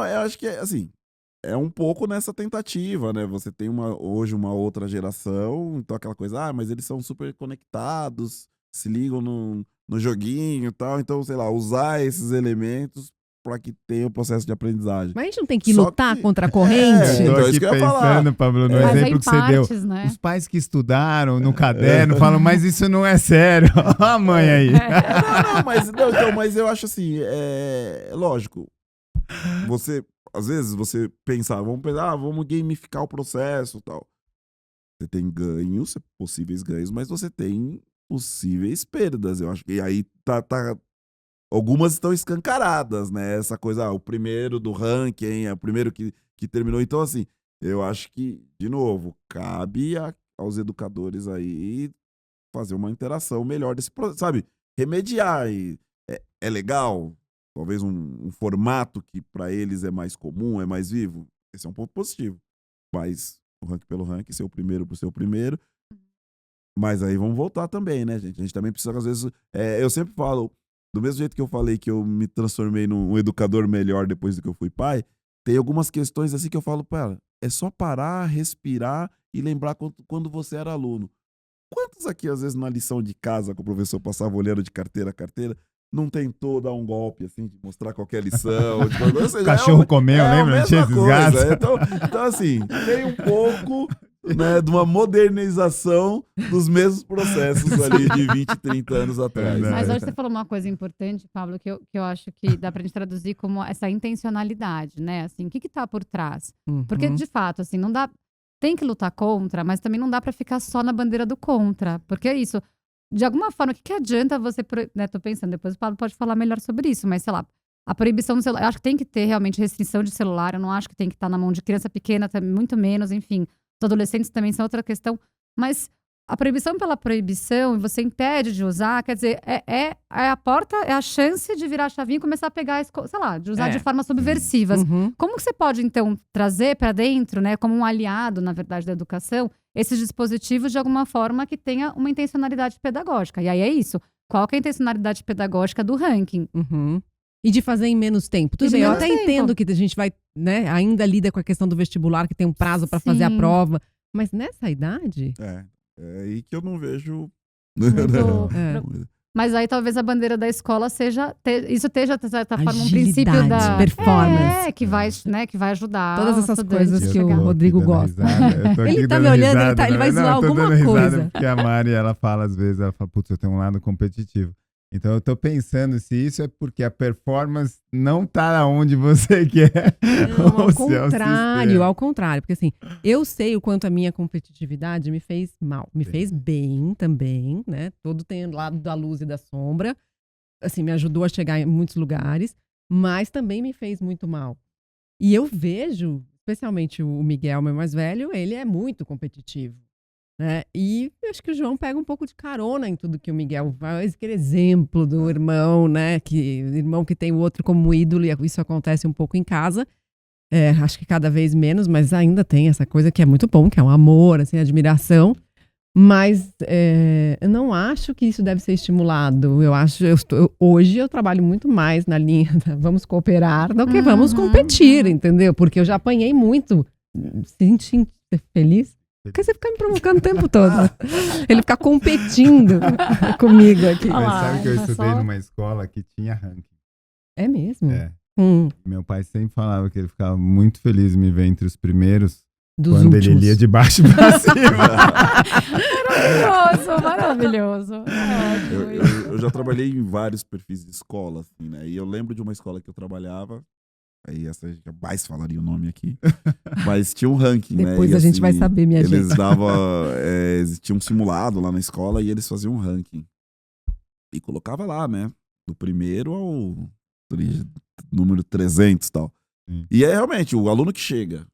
eu acho que assim, é um pouco nessa tentativa, né? Você tem hoje uma outra geração, então aquela coisa, mas eles são super conectados, se ligam no joguinho e tal, então, sei lá, usar esses elementos para que tenha o processo de aprendizagem. Mas a gente não tem que lutar contra a corrente? Tô aqui pensando, Pablo, no exemplo que você deu. Né? Os pais que estudaram no caderno falam, mas isso não é sério. Olha a mãe aí. Mas eu acho assim, lógico, às vezes você pensar, vamos gamificar o processo e tal. Você tem ganhos, possíveis ganhos, mas você tem possíveis perdas. Eu acho que aí algumas estão escancaradas, né? Essa coisa, o primeiro do ranking, o primeiro que terminou. Então, assim, eu acho que, de novo, cabe aos educadores aí fazer uma interação melhor desse processo, sabe? Remediar. É legal, talvez um formato que para eles é mais comum, é mais vivo. Esse é um ponto positivo. Mas o ranking pelo ranking, ser o primeiro por ser o primeiro. Mas aí vamos voltar também, né, gente? A gente também precisa, às vezes... eu sempre falo... Do mesmo jeito que eu falei que eu me transformei num educador melhor depois do que eu fui pai, tem algumas questões assim que eu falo para ela, é só parar, respirar e lembrar quando você era aluno. Quantos aqui, às vezes, na lição de casa, que o professor passava olhando de carteira a carteira, não tentou dar um golpe, assim, de mostrar qualquer lição? Ou seja, o cachorro comeu, lembra? Tinha esses gatos. Então, assim, tem um pouco... Né, de uma modernização dos mesmos processos ali de 20, 30 anos atrás. Mas hoje você falou uma coisa importante, Pablo, que eu acho que dá pra gente traduzir como essa intencionalidade, né? Assim, o que tá por trás? Porque, de fato, assim, não dá... Tem que lutar contra, mas também não dá pra ficar só na bandeira do contra. Porque é isso. De alguma forma, o que adianta você... Né, tô pensando, depois o Pablo pode falar melhor sobre isso, mas sei lá, a proibição do celular... Eu acho que tem que ter realmente restrição de celular, eu não acho que tem que estar na mão de criança pequena, muito menos, enfim... Os adolescentes também são outra questão, mas a proibição pela proibição, e você impede de usar, quer dizer, é a porta, é a chance de virar a chavinha e começar a pegar, sei lá, de usar de forma subversiva. Como que você pode, então, trazer para dentro, né, como um aliado, na verdade, da educação, esses dispositivos de alguma forma que tenha uma intencionalidade pedagógica? E aí é isso. Qual que é a intencionalidade pedagógica do ranking? E de fazer em menos tempo. Tudo bem, eu até entendo que a gente vai, né, ainda lida com a questão do vestibular, que tem um prazo para fazer a prova. Mas nessa idade... É aí que eu não vejo... Mas aí talvez a bandeira da escola seja... Isso esteja, de certa forma, um princípio da... performance. Que vai ajudar. Todas essas coisas que o Rodrigo gosta. Ele tá me olhando, ele vai zoar alguma coisa. Porque a Mari, ela fala às vezes, putz, eu tenho um lado competitivo. Então eu tô pensando se isso é porque a performance não tá onde você quer. Não, ao contrário. Porque assim, eu sei o quanto a minha competitividade me fez mal. Me fez bem também, né? Todo tem o lado da luz e da sombra. Assim, me ajudou a chegar em muitos lugares, mas também me fez muito mal. E eu vejo, especialmente o Miguel, meu mais velho, ele é muito competitivo. Né? E acho que o João pega um pouco de carona em tudo que o Miguel faz, aquele exemplo do irmão, né? Irmão que tem o outro como ídolo, e isso acontece um pouco em casa. Acho que cada vez menos, mas ainda tem essa coisa que é muito bom, que é um amor, assim, admiração. Mas eu não acho que isso deve ser estimulado. Hoje eu trabalho muito mais na linha da vamos cooperar do que vamos competir, entendeu? Porque eu já apanhei muito. Senti feliz. Porque você fica me provocando o tempo todo. Ele fica competindo comigo aqui. Mas sabe que eu estudei numa escola que tinha ranking. É mesmo? É. Meu pai sempre falava que ele ficava muito feliz em me ver entre os primeiros. Dos quando últimos. ele lia de baixo pra cima. Maravilhoso. Eu já trabalhei em vários perfis de escola, assim, né? E eu lembro de uma escola que eu trabalhava, aí essa jamais falaria o nome aqui, mas tinha um ranking, né? Depois E, a gente assim, vai saber, minha eles gente. davam, existia um simulado lá na escola e eles faziam um ranking. E colocava lá, né? Do primeiro ao número 300 e tal. E é realmente o aluno que chega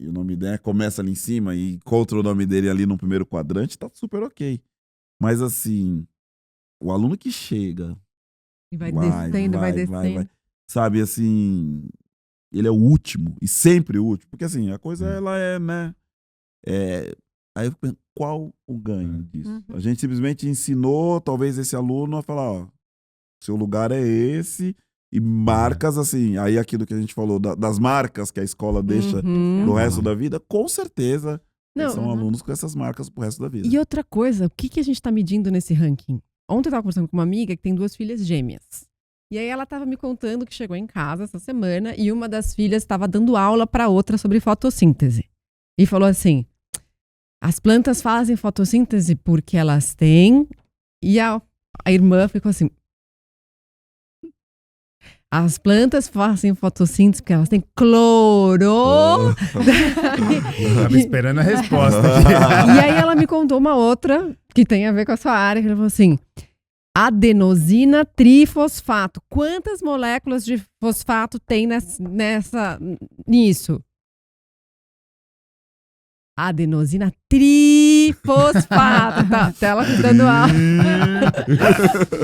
e o nome dele começa ali em cima e encontra o nome dele ali no primeiro quadrante, tá super ok. Mas assim, o aluno que chega E vai descendo. vai. Sabe, assim, ele é o último e sempre o último. Porque assim, a coisa ela é, né? Aí eu penso, qual o ganho disso? A gente simplesmente ensinou talvez esse aluno a falar, ó, seu lugar é esse. E marcas, assim, aí aquilo que a gente falou das marcas que a escola deixa pro resto da vida, com certeza são alunos com essas marcas pro resto da vida. E outra coisa, o que a gente tá medindo nesse ranking? Ontem eu tava conversando com uma amiga que tem 2 filhas gêmeas. E aí ela tava me contando que chegou em casa essa semana e uma das filhas estava dando aula para outra sobre fotossíntese. E falou assim, as plantas fazem fotossíntese porque elas têm... E a irmã ficou assim... As plantas fazem fotossíntese porque elas têm cloro. Tava esperando a resposta aqui. E aí ela me contou uma outra que tem a ver com a sua área. Que ela falou assim, adenosina trifosfato. Quantas moléculas de fosfato tem nisso? Adenosina trifosfato. Tá, ela dando aula.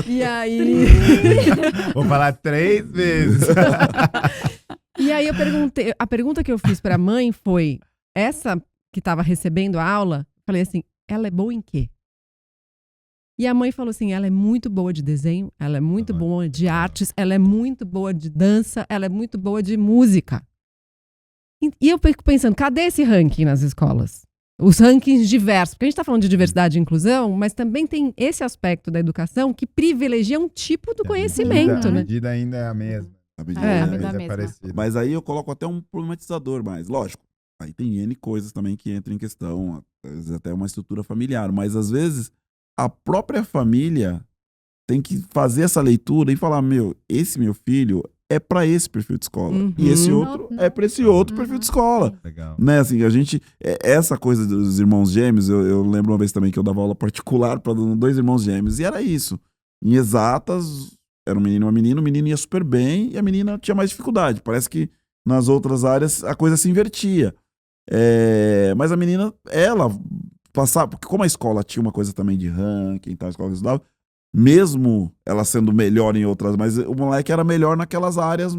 E aí... Vou falar 3 vezes. E aí eu perguntei... A pergunta que eu fiz pra mãe foi... Essa que estava recebendo a aula, falei assim, ela é boa em quê? E a mãe falou assim, ela é muito boa de desenho, ela é muito boa de artes, ela é muito boa de dança, ela é muito boa de música. E eu fico pensando, cadê esse ranking nas escolas? Os rankings diversos. Porque a gente está falando de diversidade e inclusão, mas também tem esse aspecto da educação que privilegia um tipo do conhecimento, A né? medida ainda é a mesma. A medida É, é a a medida mesma. é parecida. Mas aí eu coloco até um problematizador mais, lógico. Aí tem N coisas também que entram em questão, às vezes até uma estrutura familiar, mas às vezes a própria família tem que fazer essa leitura e falar, esse meu filho é para esse perfil de escola. E esse outro é para esse outro perfil de escola. Legal. Né, assim, a gente... Essa coisa dos irmãos gêmeos, eu lembro uma vez também que eu dava aula particular para 2 irmãos gêmeos, e era isso. Em exatas, era um menino e uma menina, o menino ia super bem e a menina tinha mais dificuldade. Parece que nas outras áreas a coisa se invertia. Mas a menina, ela passava... Porque como a escola tinha uma coisa também de ranking e tal, a escola que eu estudava, mesmo ela sendo melhor em outras, mas o moleque era melhor naquelas áreas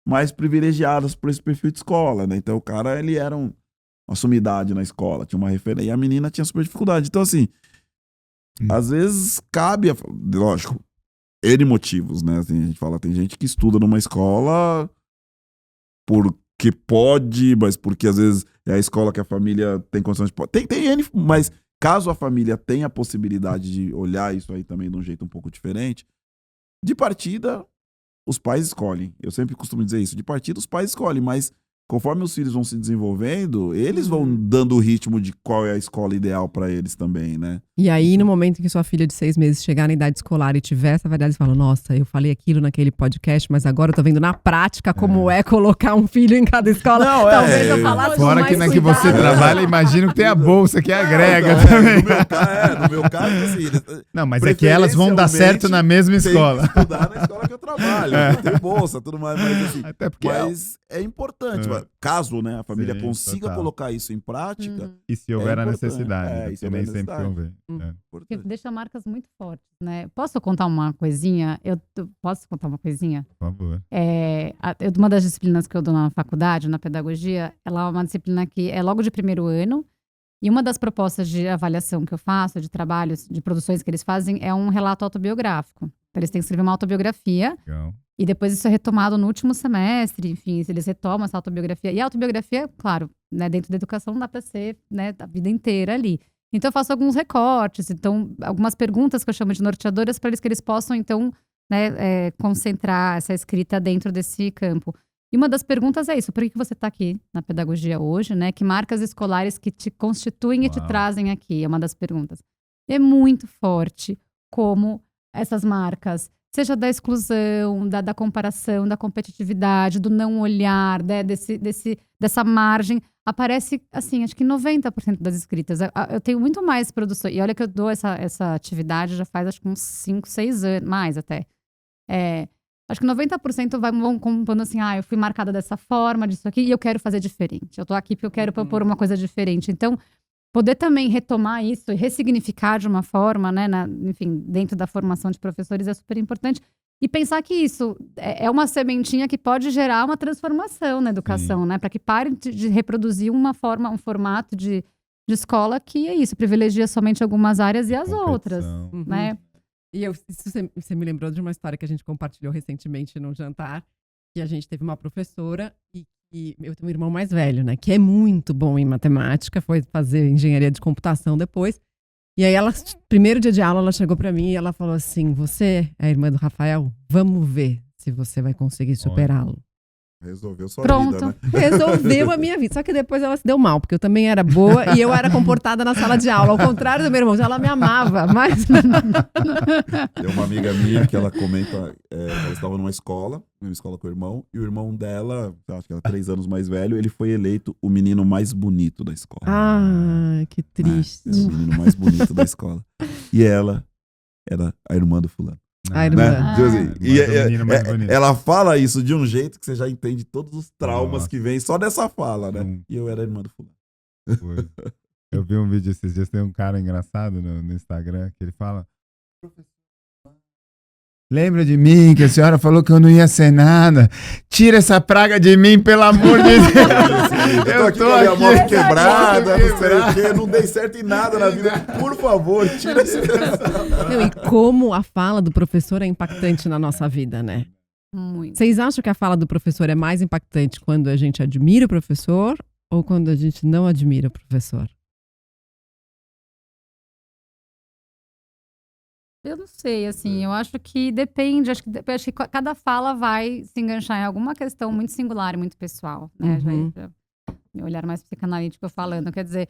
mais privilegiadas por esse perfil de escola, né? Então o cara, ele era uma sumidade na escola, tinha uma referência, e a menina tinha super dificuldade. Então assim, às vezes cabe, lógico, N motivos, né? Assim, a gente fala, tem gente que estuda numa escola porque pode, mas porque às vezes é a escola que a família tem condições de... Tem N, mas... Caso a família tenha a possibilidade de olhar isso aí também de um jeito um pouco diferente, de partida, os pais escolhem. Eu sempre costumo dizer isso. De partida, os pais escolhem, mas conforme os filhos vão se desenvolvendo, eles vão dando o ritmo de qual é a escola ideal para eles também, né? E aí, no momento em que sua filha de 6 meses chegar na idade escolar e tiver essa variedade, você fala, nossa, eu falei aquilo naquele podcast, mas agora eu tô vendo na prática como é colocar um filho em cada escola. Não, talvez eu falasse com Fora mais que na que cuidado. você trabalha, imagino que tem a bolsa que agrega Não, também. No meu caso, assim... Não, mas é que elas vão dar certo na mesma escola. Tem que estudar na escola que eu trabalho. Tem bolsa, tudo mais, mas assim... Até porque é importante. Caso, né, a família consiga total. colocar isso em prática... E se houver a importante. necessidade, E se porque nem houver sempre necessidade. houver. Porque deixa marcas muito fortes, né? Posso contar uma coisinha? Posso contar uma coisinha? Por favor. Uma das disciplinas que eu dou na faculdade, na pedagogia, ela é uma disciplina que é logo de primeiro ano, E uma das propostas de avaliação que eu faço, de trabalhos, de produções que eles fazem, é um relato autobiográfico. Então, eles têm que escrever uma autobiografia. Legal. E depois isso é retomado no último semestre, enfim, eles retomam essa autobiografia. E a autobiografia, claro, né, dentro da educação não dá para ser, né, a vida inteira ali. Então eu faço alguns recortes, então algumas perguntas que eu chamo de norteadoras para que eles possam, então, né, concentrar essa escrita dentro desse campo. E uma das perguntas é isso, por que você está aqui na pedagogia hoje, né? Que marcas escolares que te constituem e te trazem aqui, é uma das perguntas. É muito forte como essas marcas, seja da exclusão, da comparação, da competitividade, do não olhar, né, dessa margem, aparece, assim, acho que 90% das escritas. Eu tenho muito mais produção, e olha que eu dou essa atividade já faz, acho que uns 5, 6 anos, mais até. Acho que 90% vão compondo assim, eu fui marcada dessa forma, disso aqui, e eu quero fazer diferente. Eu tô aqui porque eu quero propor uma coisa diferente. Então, poder também retomar isso e ressignificar de uma forma, né, enfim, dentro da formação de professores é super importante. E pensar que isso é uma sementinha que pode gerar uma transformação na educação, né? Para que parem de reproduzir um formato de escola que é isso, privilegia somente algumas áreas e as outras, né? E você me lembrou de uma história que a gente compartilhou recentemente num jantar, que a gente teve uma professora e eu tenho um irmão mais velho, né, que é muito bom em matemática, foi fazer engenharia de computação depois. E aí primeiro dia de aula, ela chegou pra mim e ela falou assim: você é a irmã do Rafael? Vamos ver se você vai conseguir superá-lo. Resolveu sua Pronto. vida, né? Resolveu a minha vida. Só que depois ela se deu mal, porque eu também era boa e eu era comportada na sala de aula. Ao contrário do meu irmão, ela me amava, mas... Tem uma amiga minha que ela comenta, ela estava numa escola com o irmão, e o irmão dela, acho que era 3 anos mais velho, ele foi eleito o menino mais bonito da escola. Ah, que triste. O menino mais bonito da escola. E ela era a irmã do fulano. A irmã. Né? Tipo assim, ela fala isso de um jeito que você já entende todos os traumas que vêm só dessa fala, né? E eu era a irmã do fulano. Eu vi um vídeo esses dias, tem um cara engraçado no Instagram que ele fala: lembra de mim, que a senhora falou que eu não ia ser nada. Tira essa praga de mim, pelo amor de Deus. Eu tô aqui com a moto quebrada, não sei o quê, não dei certo em nada na vida. Por favor, tira esse... E como a fala do professor é impactante na nossa vida, né? Muito. Vocês acham que a fala do professor é mais impactante quando a gente admira o professor ou quando a gente não admira o professor? Eu não sei, assim, eu acho que depende, acho que cada fala vai se enganchar em alguma questão muito singular e muito pessoal, né? Já meu olhar mais psicanalítico falando, quer dizer,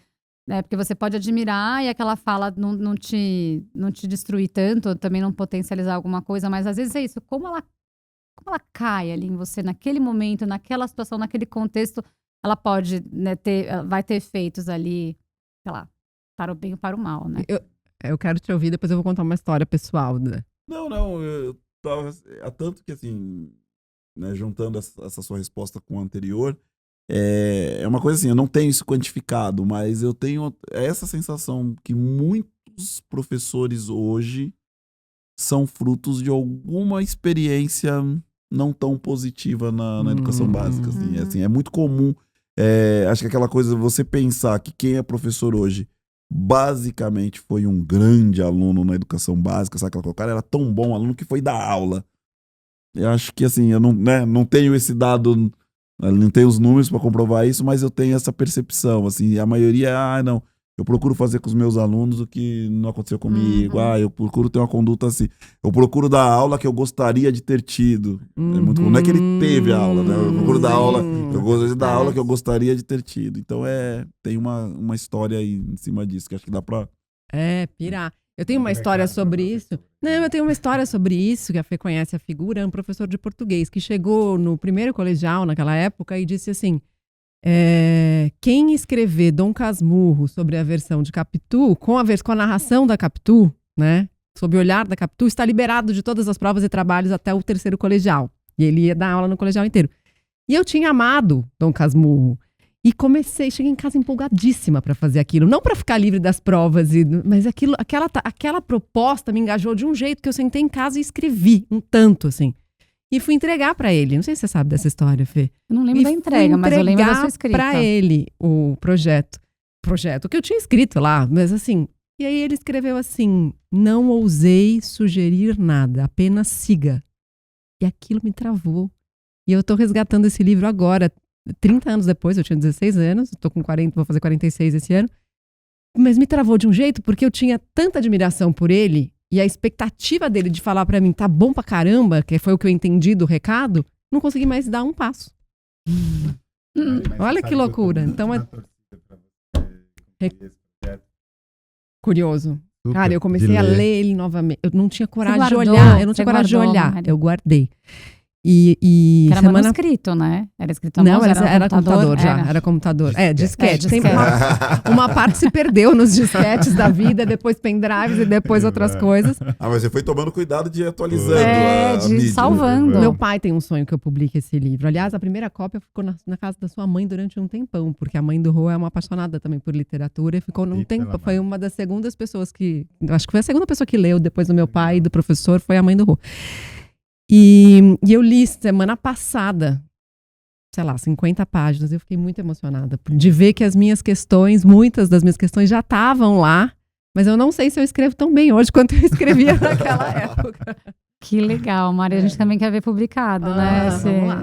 né, porque você pode admirar e aquela fala não te destruir tanto, também não potencializar alguma coisa, mas às vezes é isso, como ela cai ali em você naquele momento, naquela situação, naquele contexto, ela pode, né, vai ter efeitos ali, sei lá, para o bem ou para o mal, né? Eu quero te ouvir, depois eu vou contar uma história pessoal, né? Não, eu tava... Há tanto que, assim, né, juntando essa sua resposta com a anterior, é uma coisa assim, eu não tenho isso quantificado, mas eu tenho essa sensação que muitos professores hoje são frutos de alguma experiência não tão positiva na educação básica. Assim, é muito comum, acho que aquela coisa, você pensar que quem é professor hoje basicamente foi um grande aluno na educação básica, sabe? O cara era tão bom aluno que foi dar aula. Eu acho que, assim, eu não tenho esse dado, não tenho os números para comprovar isso, mas eu tenho essa percepção, assim, a maioria, não, eu procuro fazer com os meus alunos o que não aconteceu comigo, eu procuro ter uma conduta assim, eu procuro dar a aula que eu gostaria de ter tido. Não é que ele teve a aula, né? Eu procuro dar aula, eu gostaria de dar a aula que eu gostaria de ter tido. Então tem uma história aí em cima disso, que acho que dá pra... pirar. Eu tenho uma história sobre isso. Eu tenho uma história sobre isso, que a Fê conhece a figura, é um professor de português, que chegou no primeiro colegial naquela época e disse assim: quem escrever Dom Casmurro sobre a versão de Capitu, com a narração da Capitu, né, sob o olhar da Capitu, está liberado de todas as provas e trabalhos até o 3º colegial. E ele ia dar aula no colegial inteiro. E eu tinha amado Dom Casmurro. E cheguei em casa empolgadíssima para fazer aquilo. Não para ficar livre das provas, mas aquela proposta me engajou de um jeito que eu sentei em casa e escrevi um tanto, assim. E fui entregar para ele. Não sei se você sabe dessa história, Fê. Eu não lembro da entrega, mas eu lembro da sua escrita. Para ele o projeto. projeto que eu tinha escrito lá, mas assim... E aí ele escreveu assim, não ousei sugerir nada, apenas siga. E aquilo me travou. E eu tô resgatando esse livro agora, 30 anos depois, eu tinha 16 anos, tô com 40, vou fazer 46 esse ano. Mas me travou de um jeito, porque eu tinha tanta admiração por ele, e a expectativa dele de falar pra mim, tá bom pra caramba, que foi o que eu entendi do recado, não consegui mais dar um passo. Olha que loucura. Então curioso. Super, Cara, eu comecei a ler ele novamente. Eu não tinha coragem de guardou, olhar. Eu não tinha você coragem de guardou, olhar. Mari? Eu guardei. E Era semana... manuscrito, né? Era escrito à Não, mão, era computador já. Era computador. Disquete. Tem uma parte se perdeu nos disquetes da vida, depois pendrives e depois outras coisas. Mas você foi tomando cuidado de ir atualizando a de mídia. salvando. Meu pai tem um sonho que eu publique esse livro. Aliás, a primeira cópia ficou na casa da sua mãe durante um tempão, porque a mãe do Rô é uma apaixonada também por literatura e ficou num tempo. Foi uma das segundas pessoas que... Acho que foi a segunda pessoa que leu depois do meu pai e do professor, foi a mãe do Rô. E eu li semana passada, sei lá, 50 páginas. Eu fiquei muito emocionada de ver que as minhas questões, muitas das minhas questões já estavam lá, mas eu não sei se eu escrevo tão bem hoje quanto eu escrevia naquela época. Que legal, Mari. A gente também quer ver publicado, né?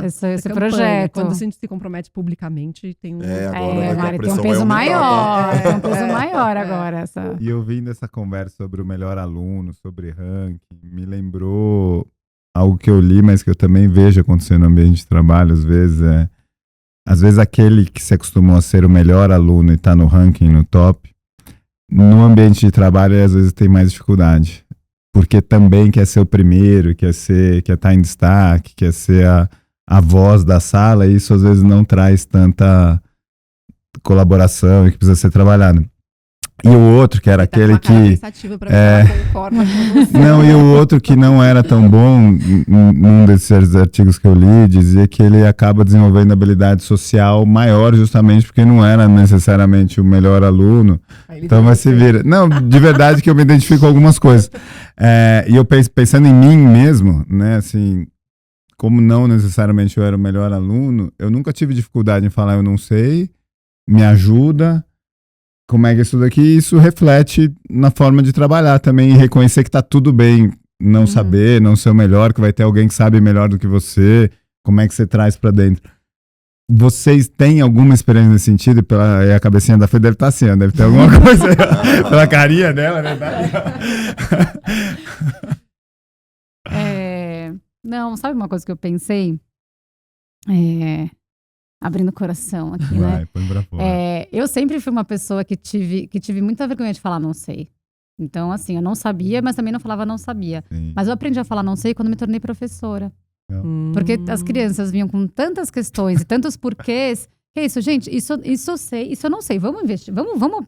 Esse projeto. Quando a gente se compromete publicamente, tem um... Agora Mari, a tem um pressão peso vai aumentar. maior. Tem um peso maior agora. E ouvindo essa conversa sobre o melhor aluno, sobre ranking, me lembrou algo que eu li, mas que eu também vejo acontecer no ambiente de trabalho, às vezes aquele que se acostumou a ser o melhor aluno e está no ranking, no top, no ambiente de trabalho, às vezes tem mais dificuldade. Porque também quer ser o primeiro, quer estar em destaque, quer ser a voz da sala, e isso às vezes não traz tanta colaboração e que precisa ser trabalhado. E o outro, que era aquele que... Não, e o outro que não era tão bom, num desses artigos que eu li, dizia que ele acaba desenvolvendo habilidade social maior justamente porque não era necessariamente o melhor aluno. Então vai se vira. Não, de verdade que eu me identifico com algumas coisas. E eu pensando em mim mesmo, né, assim, como não necessariamente eu era o melhor aluno, eu nunca tive dificuldade em falar eu não sei, me ajuda... Como é que isso daqui? Isso reflete na forma de trabalhar também, e reconhecer que tá tudo bem não saber, não ser o melhor, que vai ter alguém que sabe melhor do que você, como é que você traz pra dentro. Vocês têm alguma experiência nesse sentido? E a cabecinha da Fê deve estar assim, deve ter alguma coisa pela carinha dela, né? Não, sabe uma coisa que eu pensei? Abrindo o coração aqui, né? Põe pra fora. Eu sempre fui uma pessoa que tive muita vergonha de falar não sei. Então, assim, eu não sabia, mas também não falava não sabia. Sim. Mas eu aprendi a falar não sei quando me tornei professora. Porque as crianças vinham com tantas questões e tantos porquês. Que é isso, gente? Isso eu sei, isso eu não sei. Vamos investir,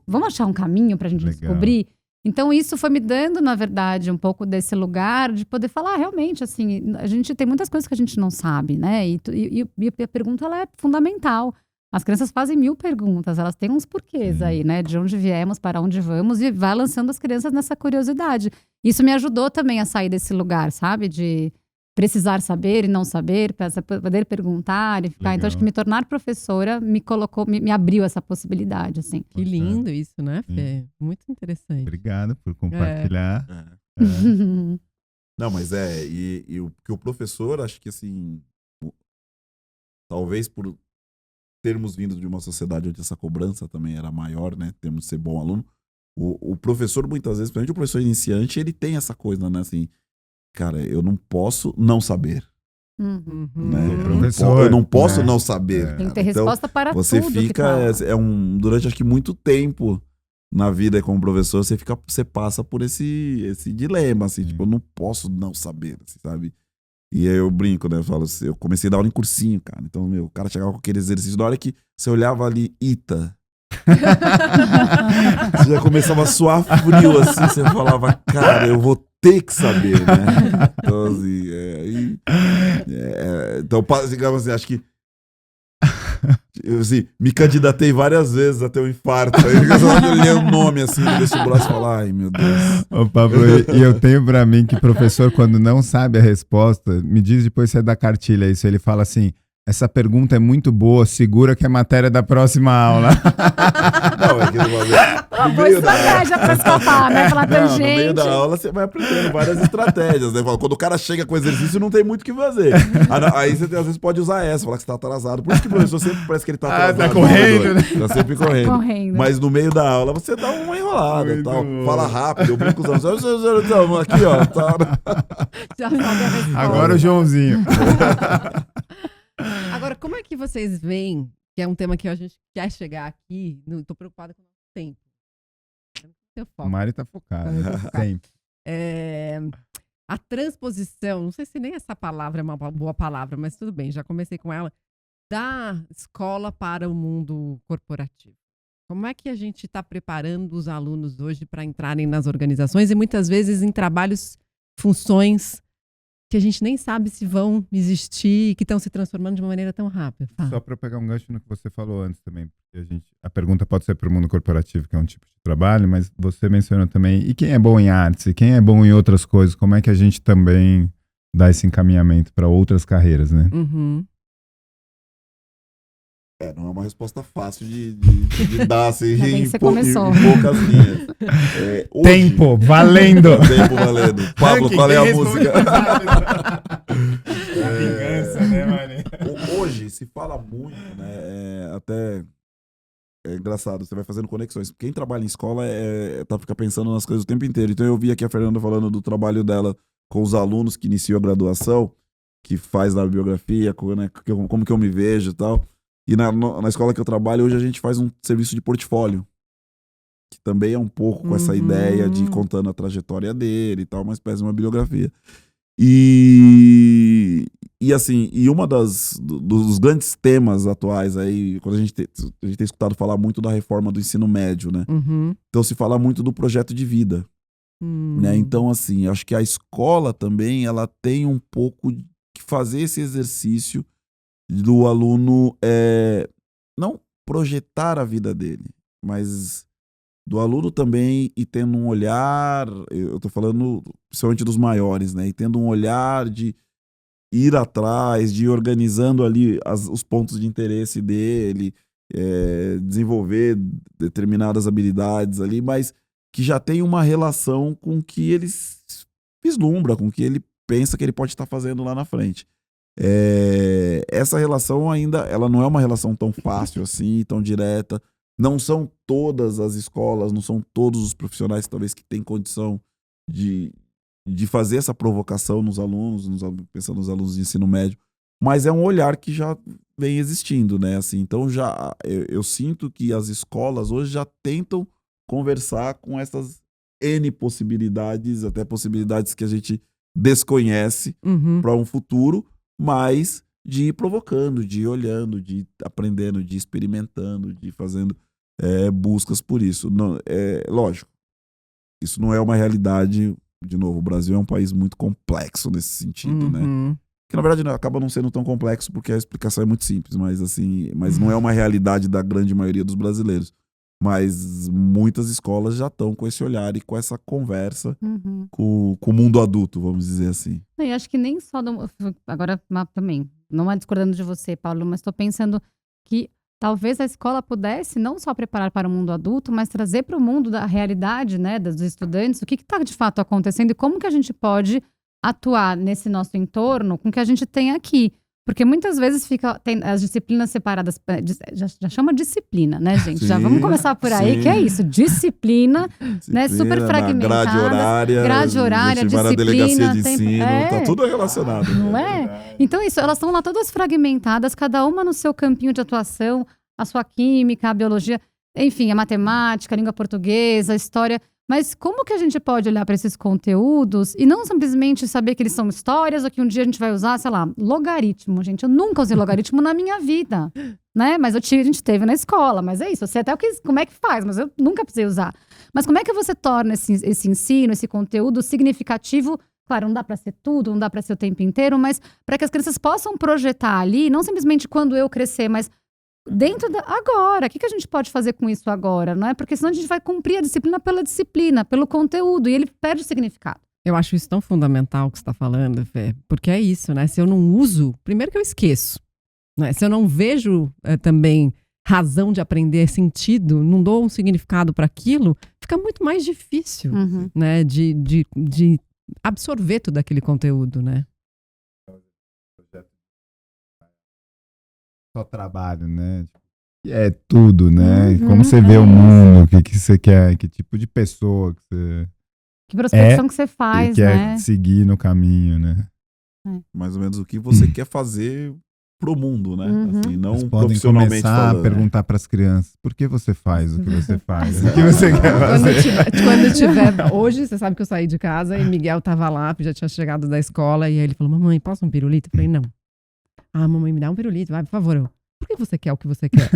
vamos achar um caminho pra gente descobrir. Então, isso foi me dando, na verdade, um pouco desse lugar de poder falar, realmente, assim, a gente tem muitas coisas que a gente não sabe, né? E a pergunta, ela é fundamental. As crianças fazem 1000 perguntas, elas têm uns porquês aí, né? De onde viemos, para onde vamos, e vai lançando as crianças nessa curiosidade. Isso me ajudou também a sair desse lugar, sabe? De precisar saber e não saber, poder perguntar e ficar. Legal. Então, acho que me tornar professora me colocou, me abriu essa possibilidade, assim. Que lindo isso, né, Fê? Muito interessante. Obrigado por compartilhar. Não, mas o professor, acho que assim, talvez por termos vindo de uma sociedade onde essa cobrança também era maior, né, termos de ser bom aluno, o professor muitas vezes, principalmente o professor iniciante, ele tem essa coisa, né, assim, cara, eu não posso não saber. Né? Eu não posso não saber. Tem que ter resposta para você tudo. Você fica, durante acho que muito tempo na vida como professor, você passa por esse dilema, assim, tipo, eu não posso não saber, assim, sabe? E aí eu brinco, né? Eu falo assim, eu comecei a dar aula em cursinho, cara. Então, o cara chegava com aquele exercício, na hora que você olhava ali, Ita. Você já começava a suar frio, assim, você falava, cara, eu vou ter que saber, né? Então, assim, então, digamos assim, acho que eu, assim, me candidatei várias vezes a ter um infarto. Aí eu olhei o nome assim no vestibular e falar, ai meu Deus. Ô, Pablo, e eu tenho pra mim que professor, quando não sabe a resposta, me diz depois se é da cartilha isso. Ele fala assim: Essa pergunta é muito boa, segura que é matéria da próxima aula. Não, é que Uma boa estratégia pra escapar, né? Falar no tangente. meio da aula você vai aprendendo várias estratégias, né? Quando o cara chega com exercício, não tem muito o que fazer. Aí você às vezes pode usar essa, falar que você tá atrasado. Por isso que o professor sempre parece que ele tá atrasado. Tá correndo, né? Tá sempre correndo. Mas no meio da aula você dá uma enrolada e tal. Fala rápido, eu brinco com os alunos. Aqui, ó. Já sabe a resposta. Agora o Joãozinho. Agora, como é que vocês veem, que é um tema que a gente quer chegar aqui, tô preocupada com o nosso tempo. Seu foco. O Mari tá focado. Sempre. A transposição, não sei se nem essa palavra é uma boa palavra, mas tudo bem, já comecei com ela, da escola para o mundo corporativo. Como é que a gente está preparando os alunos hoje para entrarem nas organizações e muitas vezes em trabalhos, funções que a gente nem sabe se vão existir e que estão se transformando de uma maneira tão rápida? Só para pegar um gancho no que você falou antes também, porque a pergunta pode ser para o mundo corporativo, que é um tipo de trabalho, mas você mencionou também, e quem é bom em artes, e quem é bom em outras coisas, como é que a gente também dá esse encaminhamento para outras carreiras, né? Uhum. Não é uma resposta fácil de dar assim, em poucas linhas. Hoje, tempo valendo! Tempo valendo. Pablo, qual é a música? Vingança, né, Mari? Hoje se fala muito, né? Até é engraçado, você vai fazendo conexões. Quem trabalha em escola fica pensando nas coisas o tempo inteiro. Então eu vi aqui a Fernanda falando do trabalho dela com os alunos que iniciou a graduação, que faz na biografia, né, como que eu me vejo e tal. E na escola que eu trabalho, hoje a gente faz um serviço de portfólio, que também é um pouco com essa ideia de ir contando a trajetória dele e tal, uma espécie de uma bibliografia. E assim, uma dos grandes temas atuais aí, quando a gente tem escutado falar muito da reforma do ensino médio, né? Uhum. Então se fala muito do projeto de vida, né? Então assim, acho que a escola também, ela tem um pouco que fazer esse exercício do aluno não projetar a vida dele, mas do aluno também ir tendo um olhar, eu tô falando principalmente dos maiores, né? E tendo um olhar de ir atrás, de ir organizando ali os pontos de interesse dele, desenvolver determinadas habilidades ali, mas que já tem uma relação com o que ele vislumbra, com o que ele pensa que ele pode estar fazendo lá na frente. Essa relação ainda, ela não é uma relação tão fácil assim, tão direta. Não são todas as escolas, não são todos os profissionais talvez que têm condição de fazer essa provocação nos alunos, pensando nos alunos de ensino médio, mas é um olhar que já vem existindo, né? Assim, então eu sinto que as escolas hoje já tentam conversar com essas N possibilidades, até possibilidades que a gente desconhece para um futuro, mas de ir provocando, de ir olhando, de ir aprendendo, de ir experimentando, de ir fazendo buscas por isso. Não, lógico, isso não é uma realidade. De novo, o Brasil é um país muito complexo nesse sentido, né? Que na verdade acaba não sendo tão complexo porque a explicação é muito simples, mas não é uma realidade da grande maioria dos brasileiros. Mas muitas escolas já estão com esse olhar e com essa conversa com o mundo adulto, vamos dizer assim. E acho que nem só... Agora também, não é discordando de você, Paulo, mas estou pensando que talvez a escola pudesse não só preparar para o mundo adulto, mas trazer para o mundo da realidade, né, dos estudantes, o que está de fato acontecendo e como que a gente pode atuar nesse nosso entorno com o que a gente tem aqui. Porque muitas vezes tem as disciplinas separadas, já chama disciplina, né, gente? Sim, já vamos começar por aí, sim. Que é isso, disciplina, né, super fragmentada. Grade horária, disciplina. Delegacia de ensino, tá tudo relacionado. Não é? Então isso, elas estão lá todas fragmentadas, cada uma no seu campinho de atuação, a sua química, a biologia, enfim, a matemática, a língua portuguesa, a história. Mas como que a gente pode olhar para esses conteúdos e não simplesmente saber que eles são histórias ou que um dia a gente vai usar, sei lá, logaritmo, gente. Eu nunca usei logaritmo na minha vida, né? Mas a gente teve na escola, mas é isso. Eu sei até como é que faz, mas eu nunca precisei usar. Mas como é que você torna esse ensino, esse conteúdo significativo? Claro, não dá para ser tudo, não dá para ser o tempo inteiro, mas para que as crianças possam projetar ali, não simplesmente quando eu crescer, mas agora, o que a gente pode fazer com isso agora, não é? Porque senão a gente vai cumprir a disciplina, pelo conteúdo, e ele perde o significado. Eu acho isso tão fundamental o que você está falando, Fê, porque é isso, né? Se eu não uso, primeiro que eu esqueço, Né? Se eu não vejo também razão de aprender, sentido, não dou um significado para aquilo, fica muito mais difícil, né, de absorver todo aquele conteúdo, né? Só trabalho, né? É tudo, né? Como você vê o mundo, o que você quer, que tipo de pessoa que você que prospecção que você faz, quer né? seguir no caminho, né? Mais ou menos o que você quer fazer pro mundo, né? Assim, não Vocês podem profissionalmente começar falando. a perguntar para as crianças por que você faz o que você faz, o que você quer fazer. Quando tiver, hoje, você sabe que eu saí de casa e Miguel tava lá, já tinha chegado da escola, e aí ele falou, mamãe, posso um pirulito? Eu falei, não. Ah, mamãe, me dá um pirulito, vai, por favor. Por que você quer o que você quer?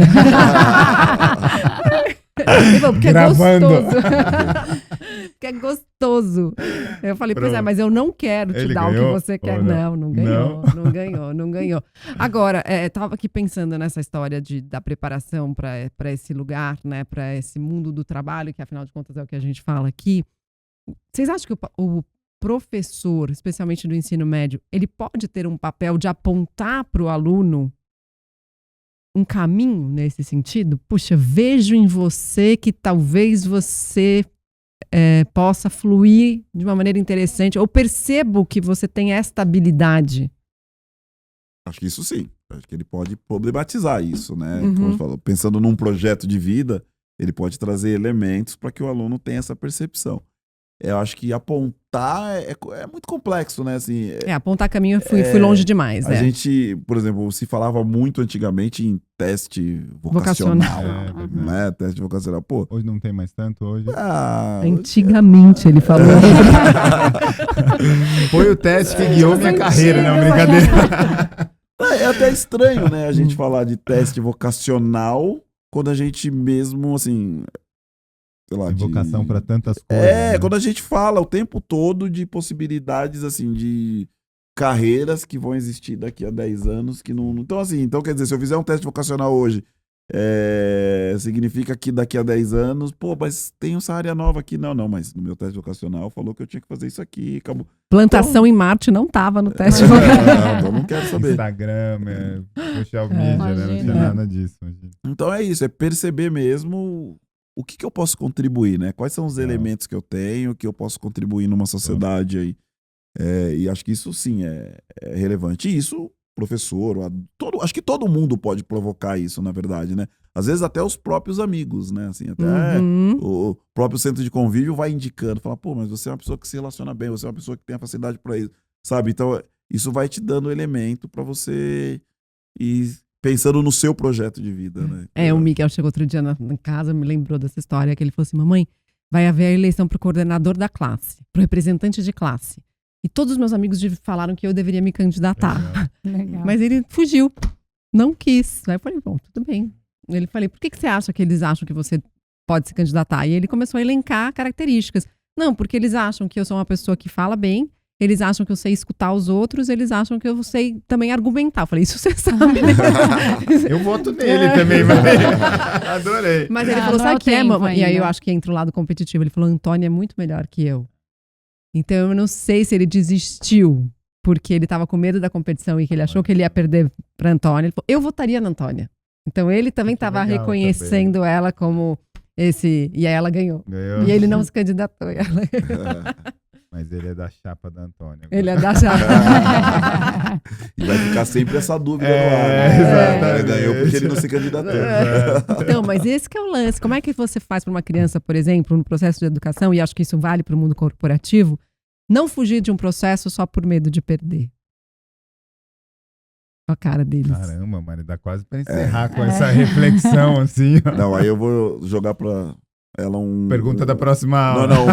Ele falou, porque Gravando. é gostoso. Porque é gostoso. Eu falei, pois é, mas eu não quero te Ele dar ganhou o que você quer. ou não? Não ganhou, não ganhou. Agora, tava aqui pensando nessa história da preparação para esse lugar, né, para esse mundo do trabalho, que afinal de contas é o que a gente fala aqui. Vocês acham que o professor, especialmente do ensino médio, ele pode ter um papel de apontar para o aluno um caminho nesse sentido? Puxa, vejo em você que talvez você possa fluir de uma maneira interessante, ou percebo que você tem esta habilidade. Acho que isso sim. Acho que ele pode problematizar isso, né? Como você falou, pensando num projeto de vida, ele pode trazer elementos para que o aluno tenha essa percepção. Eu acho que apontar é muito complexo, né? Assim, apontar caminho, eu fui longe demais. A gente, por exemplo, se falava muito antigamente em teste vocacional. Né? Teste vocacional. Pô, hoje não tem mais tanto, hoje. Antigamente, ele falou. Foi o teste que guiou minha carreira, não, brincadeira. É até estranho, né? A gente falar de teste vocacional quando a gente mesmo, assim... sei lá, vocação para tantas coisas. Né? Quando a gente fala o tempo todo de possibilidades, assim, de carreiras que vão existir daqui a 10 anos, que não... Então, assim, quer dizer, se eu fizer um teste vocacional hoje, significa que daqui a 10 anos, pô, mas tem essa área nova aqui. Não, mas no meu teste vocacional falou que eu tinha que fazer isso aqui, acabou. Plantação em Marte não estava no teste vocacional. Então não quero saber. Instagram, social media, né? Não tinha nada disso. Imagina. Então é isso, é perceber mesmo... o que eu posso contribuir, né? Quais são os elementos que eu tenho, que eu posso contribuir numa sociedade aí? E acho que isso sim é relevante. E isso, professor, acho que todo mundo pode provocar isso, na verdade, né? Às vezes até os próprios amigos, né? Assim, até o próprio centro de convívio vai indicando, fala, pô, mas você é uma pessoa que se relaciona bem, você é uma pessoa que tem a facilidade para isso, sabe? Então, isso vai te dando elemento para você ir pensando no seu projeto de vida, né? O Miguel chegou outro dia na casa, me lembrou dessa história, que ele falou assim, mamãe, vai haver a eleição para o coordenador da classe, para o representante de classe. E todos os meus amigos falaram que eu deveria me candidatar. Legal. Mas ele fugiu, não quis. Aí eu falei, bom, tudo bem. Ele falei, por que você acha que eles acham que você pode se candidatar? E ele começou a elencar características. Não, porque eles acham que eu sou uma pessoa que fala bem, eles acham que eu sei escutar os outros, eles acham que eu sei também argumentar. Eu falei, isso você sabe, né? Eu voto nele também, mas... Adorei. Mas ele falou, sabe o que é, mamãe? E aí eu acho que entra o lado competitivo. Ele falou, Antônia é muito melhor que eu. Então eu não sei se ele desistiu porque ele estava com medo da competição e que ele achou que ele ia perder para Antônia. Ele falou, eu votaria na Antônia. Então ele também estava reconhecendo também. Ela como esse... E aí ela ganhou. E ele não se candidatou. E ela... Mas ele é da chapa da Antônia. Ele é da chapa. E vai ficar sempre essa dúvida no ar. Né? Ele ganhou porque ele não se candidatou. Então, mas esse que é o lance. Como é que você faz para uma criança, por exemplo, no processo de educação, e acho que isso vale para o mundo corporativo, não fugir de um processo só por medo de perder? A cara deles. Caramba, mano, dá quase para encerrar com essa reflexão assim. Ó. Não, aí eu vou jogar para... ela pergunta da próxima aula. Não,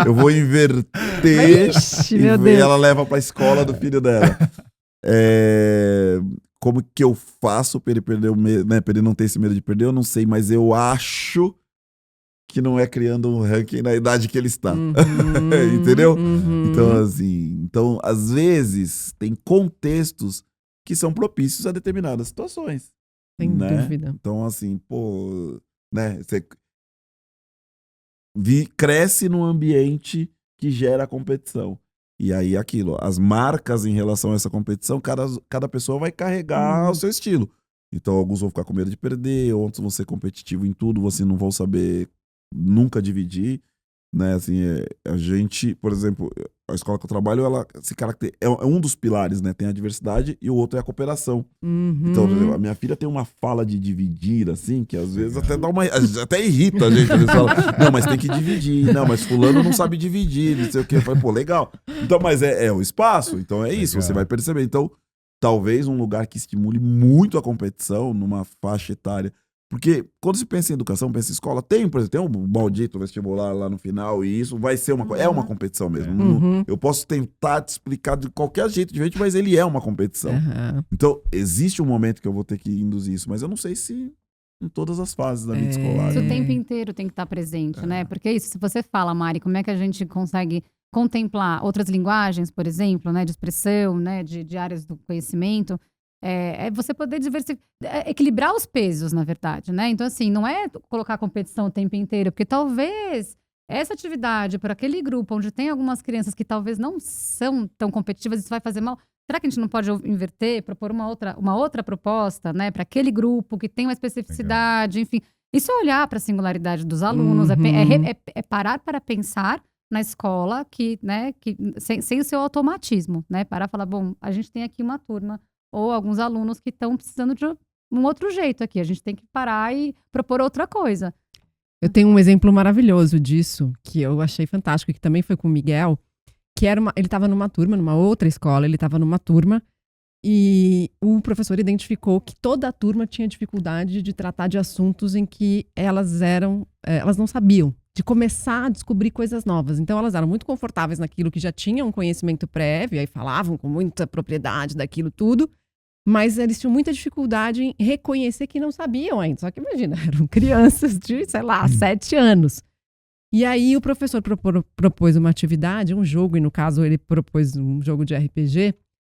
eu vou inverter. Ixi, meu Deus. Ela leva pra escola do filho dela. Como que eu faço pra ele perder o medo, né? Pra ele não ter esse medo de perder, eu não sei, mas eu acho que não é criando um ranking na idade que ele está. Entendeu? Então, assim, às vezes, tem contextos que são propícios a determinadas situações. Sem dúvida. Então, assim, pô, né? Você cresce num ambiente que gera competição. E aí aquilo, as marcas em relação a essa competição, cada pessoa vai carregar o seu estilo. Então alguns vão ficar com medo de perder, outros vão ser competitivos em tudo, você não vão saber nunca dividir, né? Assim, a gente, por exemplo, a escola que eu trabalho, ela se caracteriza, é um dos pilares, né? Tem a diversidade e o outro é a cooperação. Então, por exemplo, a minha filha tem uma fala de dividir, assim, que às vezes até até irrita a gente. Eles falam, não, mas tem que dividir, não, mas fulano não sabe dividir, não sei o quê. Eu falei, pô, legal. Então, mas é o espaço, então é isso, você vai perceber. Então, talvez um lugar que estimule muito a competição numa faixa etária. Porque quando se pensa em educação, pensa em escola, por exemplo, tem um maldito vestibular lá no final e isso vai ser é uma competição mesmo. Eu posso tentar te explicar de qualquer jeito, mas ele é uma competição. Então, existe um momento que eu vou ter que induzir isso, mas eu não sei se em todas as fases da vida escolar. Isso o tempo inteiro tem que estar presente, né? Porque é isso, se você fala, Mari, como é que a gente consegue contemplar outras linguagens, por exemplo, né, de expressão, né, de áreas do conhecimento, é você poder equilibrar os pesos, na verdade, né? Então, assim, não é colocar competição o tempo inteiro, porque talvez essa atividade para aquele grupo onde tem algumas crianças que talvez não são tão competitivas, isso vai fazer mal. Será que a gente não pode inverter, propor uma outra proposta, né, para aquele grupo que tem uma especificidade, enfim. Isso é olhar para a singularidade dos alunos, é parar para pensar na escola né, sem o seu automatismo, né? Parar e falar, bom, a gente tem aqui uma turma ou alguns alunos que estão precisando de um outro jeito aqui. A gente tem que parar e propor outra coisa. Eu tenho um exemplo maravilhoso disso, que eu achei fantástico, que também foi com o Miguel, que ele estava numa turma, numa outra escola, ele estava numa turma, e o professor identificou que toda a turma tinha dificuldade de tratar de assuntos em que elas não sabiam, de começar a descobrir coisas novas. Então, elas eram muito confortáveis naquilo que já tinham um conhecimento prévio, aí falavam com muita propriedade daquilo tudo, mas eles tinham muita dificuldade em reconhecer que não sabiam ainda. Só que imagina, eram crianças de, 7 anos. E aí o professor propôs uma atividade, um jogo, e no caso ele propôs um jogo de RPG,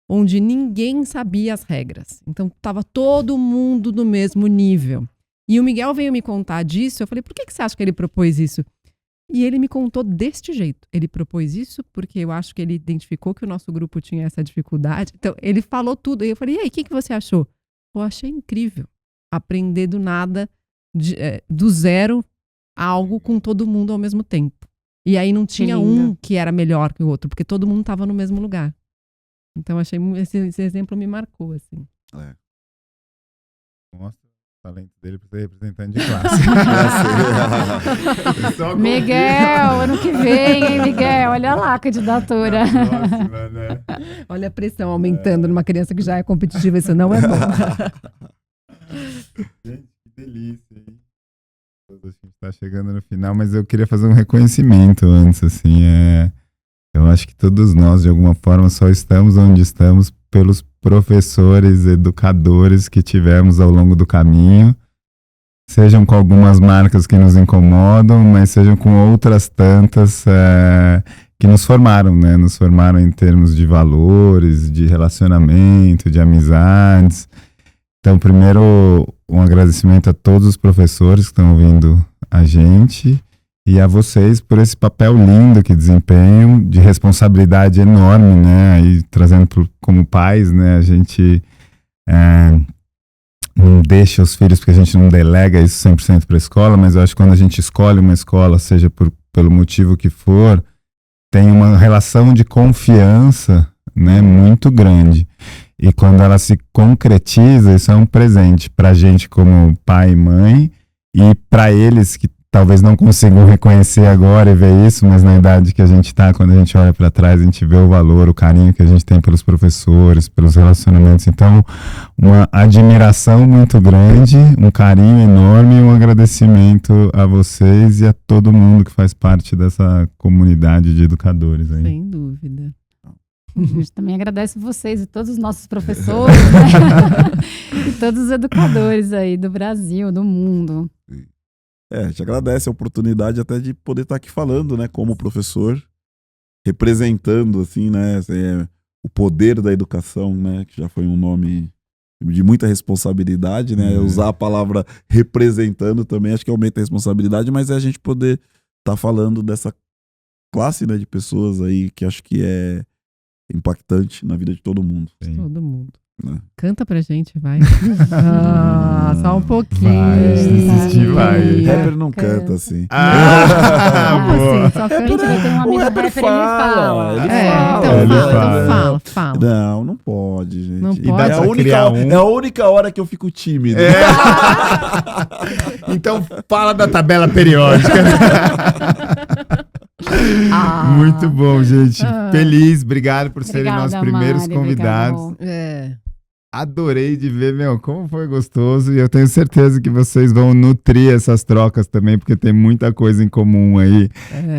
onde ninguém sabia as regras. Então estava todo mundo no mesmo nível. E o Miguel veio me contar disso, eu falei, por que você acha que ele propôs isso? E ele me contou deste jeito. Ele propôs isso porque eu acho que ele identificou que o nosso grupo tinha essa dificuldade. Então, ele falou tudo. E eu falei, e aí, o que você achou? Eu achei incrível. Aprender do nada, do zero, algo com todo mundo ao mesmo tempo. E aí não tinha um que era melhor que o outro, porque todo mundo estava no mesmo lugar. Então, achei esse exemplo me marcou, assim. Nossa. O talento dele para ser representante de classe. Miguel, ano que vem, hein, Miguel? Olha lá a candidatura. Próxima, né? Olha a pressão aumentando numa criança que já é competitiva, isso não é bom. Gente, que delícia, hein? A gente está chegando no final, mas eu queria fazer um reconhecimento antes, assim, eu acho que todos nós, de alguma forma, só estamos onde estamos pelos professores, educadores que tivemos ao longo do caminho, sejam com algumas marcas que nos incomodam, mas sejam com outras tantas que nos formaram, né? Nos formaram em termos de valores, de relacionamento, de amizades. Então, primeiro, um agradecimento a todos os professores que estão ouvindo a gente e a vocês por esse papel lindo que desempenham, de responsabilidade enorme, né? Aí, trazendo como pais, né? A gente não deixa os filhos, porque a gente não delega isso 100% para a escola, mas eu acho que quando a gente escolhe uma escola, seja pelo motivo que for, tem uma relação de confiança, né? Muito grande. E quando ela se concretiza, isso é um presente para a gente como pai e mãe, e para eles que talvez não consigam reconhecer agora e ver isso, mas na idade que a gente está, quando a gente olha para trás, a gente vê o valor, o carinho que a gente tem pelos professores, pelos relacionamentos. Então, uma admiração muito grande, um carinho enorme e um agradecimento a vocês e a todo mundo que faz parte dessa comunidade de educadores aí. Sem dúvida. A gente também agradece vocês e todos os nossos professores, né? E todos os educadores aí do Brasil, do mundo. A gente agradece a oportunidade até de poder estar aqui falando, né, como professor, representando, assim, né, o poder da educação, né, que já foi um nome de muita responsabilidade, né, usar a palavra representando também, acho que aumenta a responsabilidade, mas é a gente poder estar falando dessa classe, né, de pessoas aí que acho que é impactante na vida de todo mundo. Sim. Todo mundo. Né? Canta pra gente, vai. Só um pouquinho. Vai, assistir, vai. Rapper não canta assim. Boa. Só canta, vai ter um amigo rapper, ele fala. Ele Então fala. Não pode, gente. Não E pode. dá pra criar um... É a única hora que eu fico tímido. Então fala da tabela periódica. Muito bom, gente. Feliz, obrigado por serem Obrigada, nossos primeiros Mari, convidados. obrigada, Adorei de ver, como foi gostoso. E eu tenho certeza que vocês vão nutrir essas trocas também, porque tem muita coisa em comum aí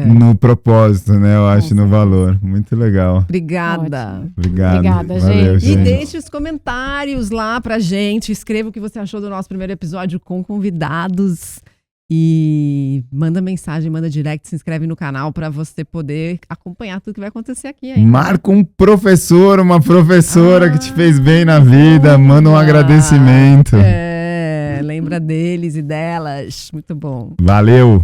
no propósito, né? Eu acho, no valor. Muito legal. Obrigada. Ótimo. Obrigado. Obrigada, Valeu, gente. E deixe os comentários lá pra gente. Escreva o que você achou do nosso primeiro episódio com convidados. E manda mensagem, manda direct, se inscreve no canal pra você poder acompanhar tudo que vai acontecer aqui ainda. Marca um professor, uma professora que te fez bem na vida. Manda um agradecimento. Lembra deles e delas. Muito bom. Valeu.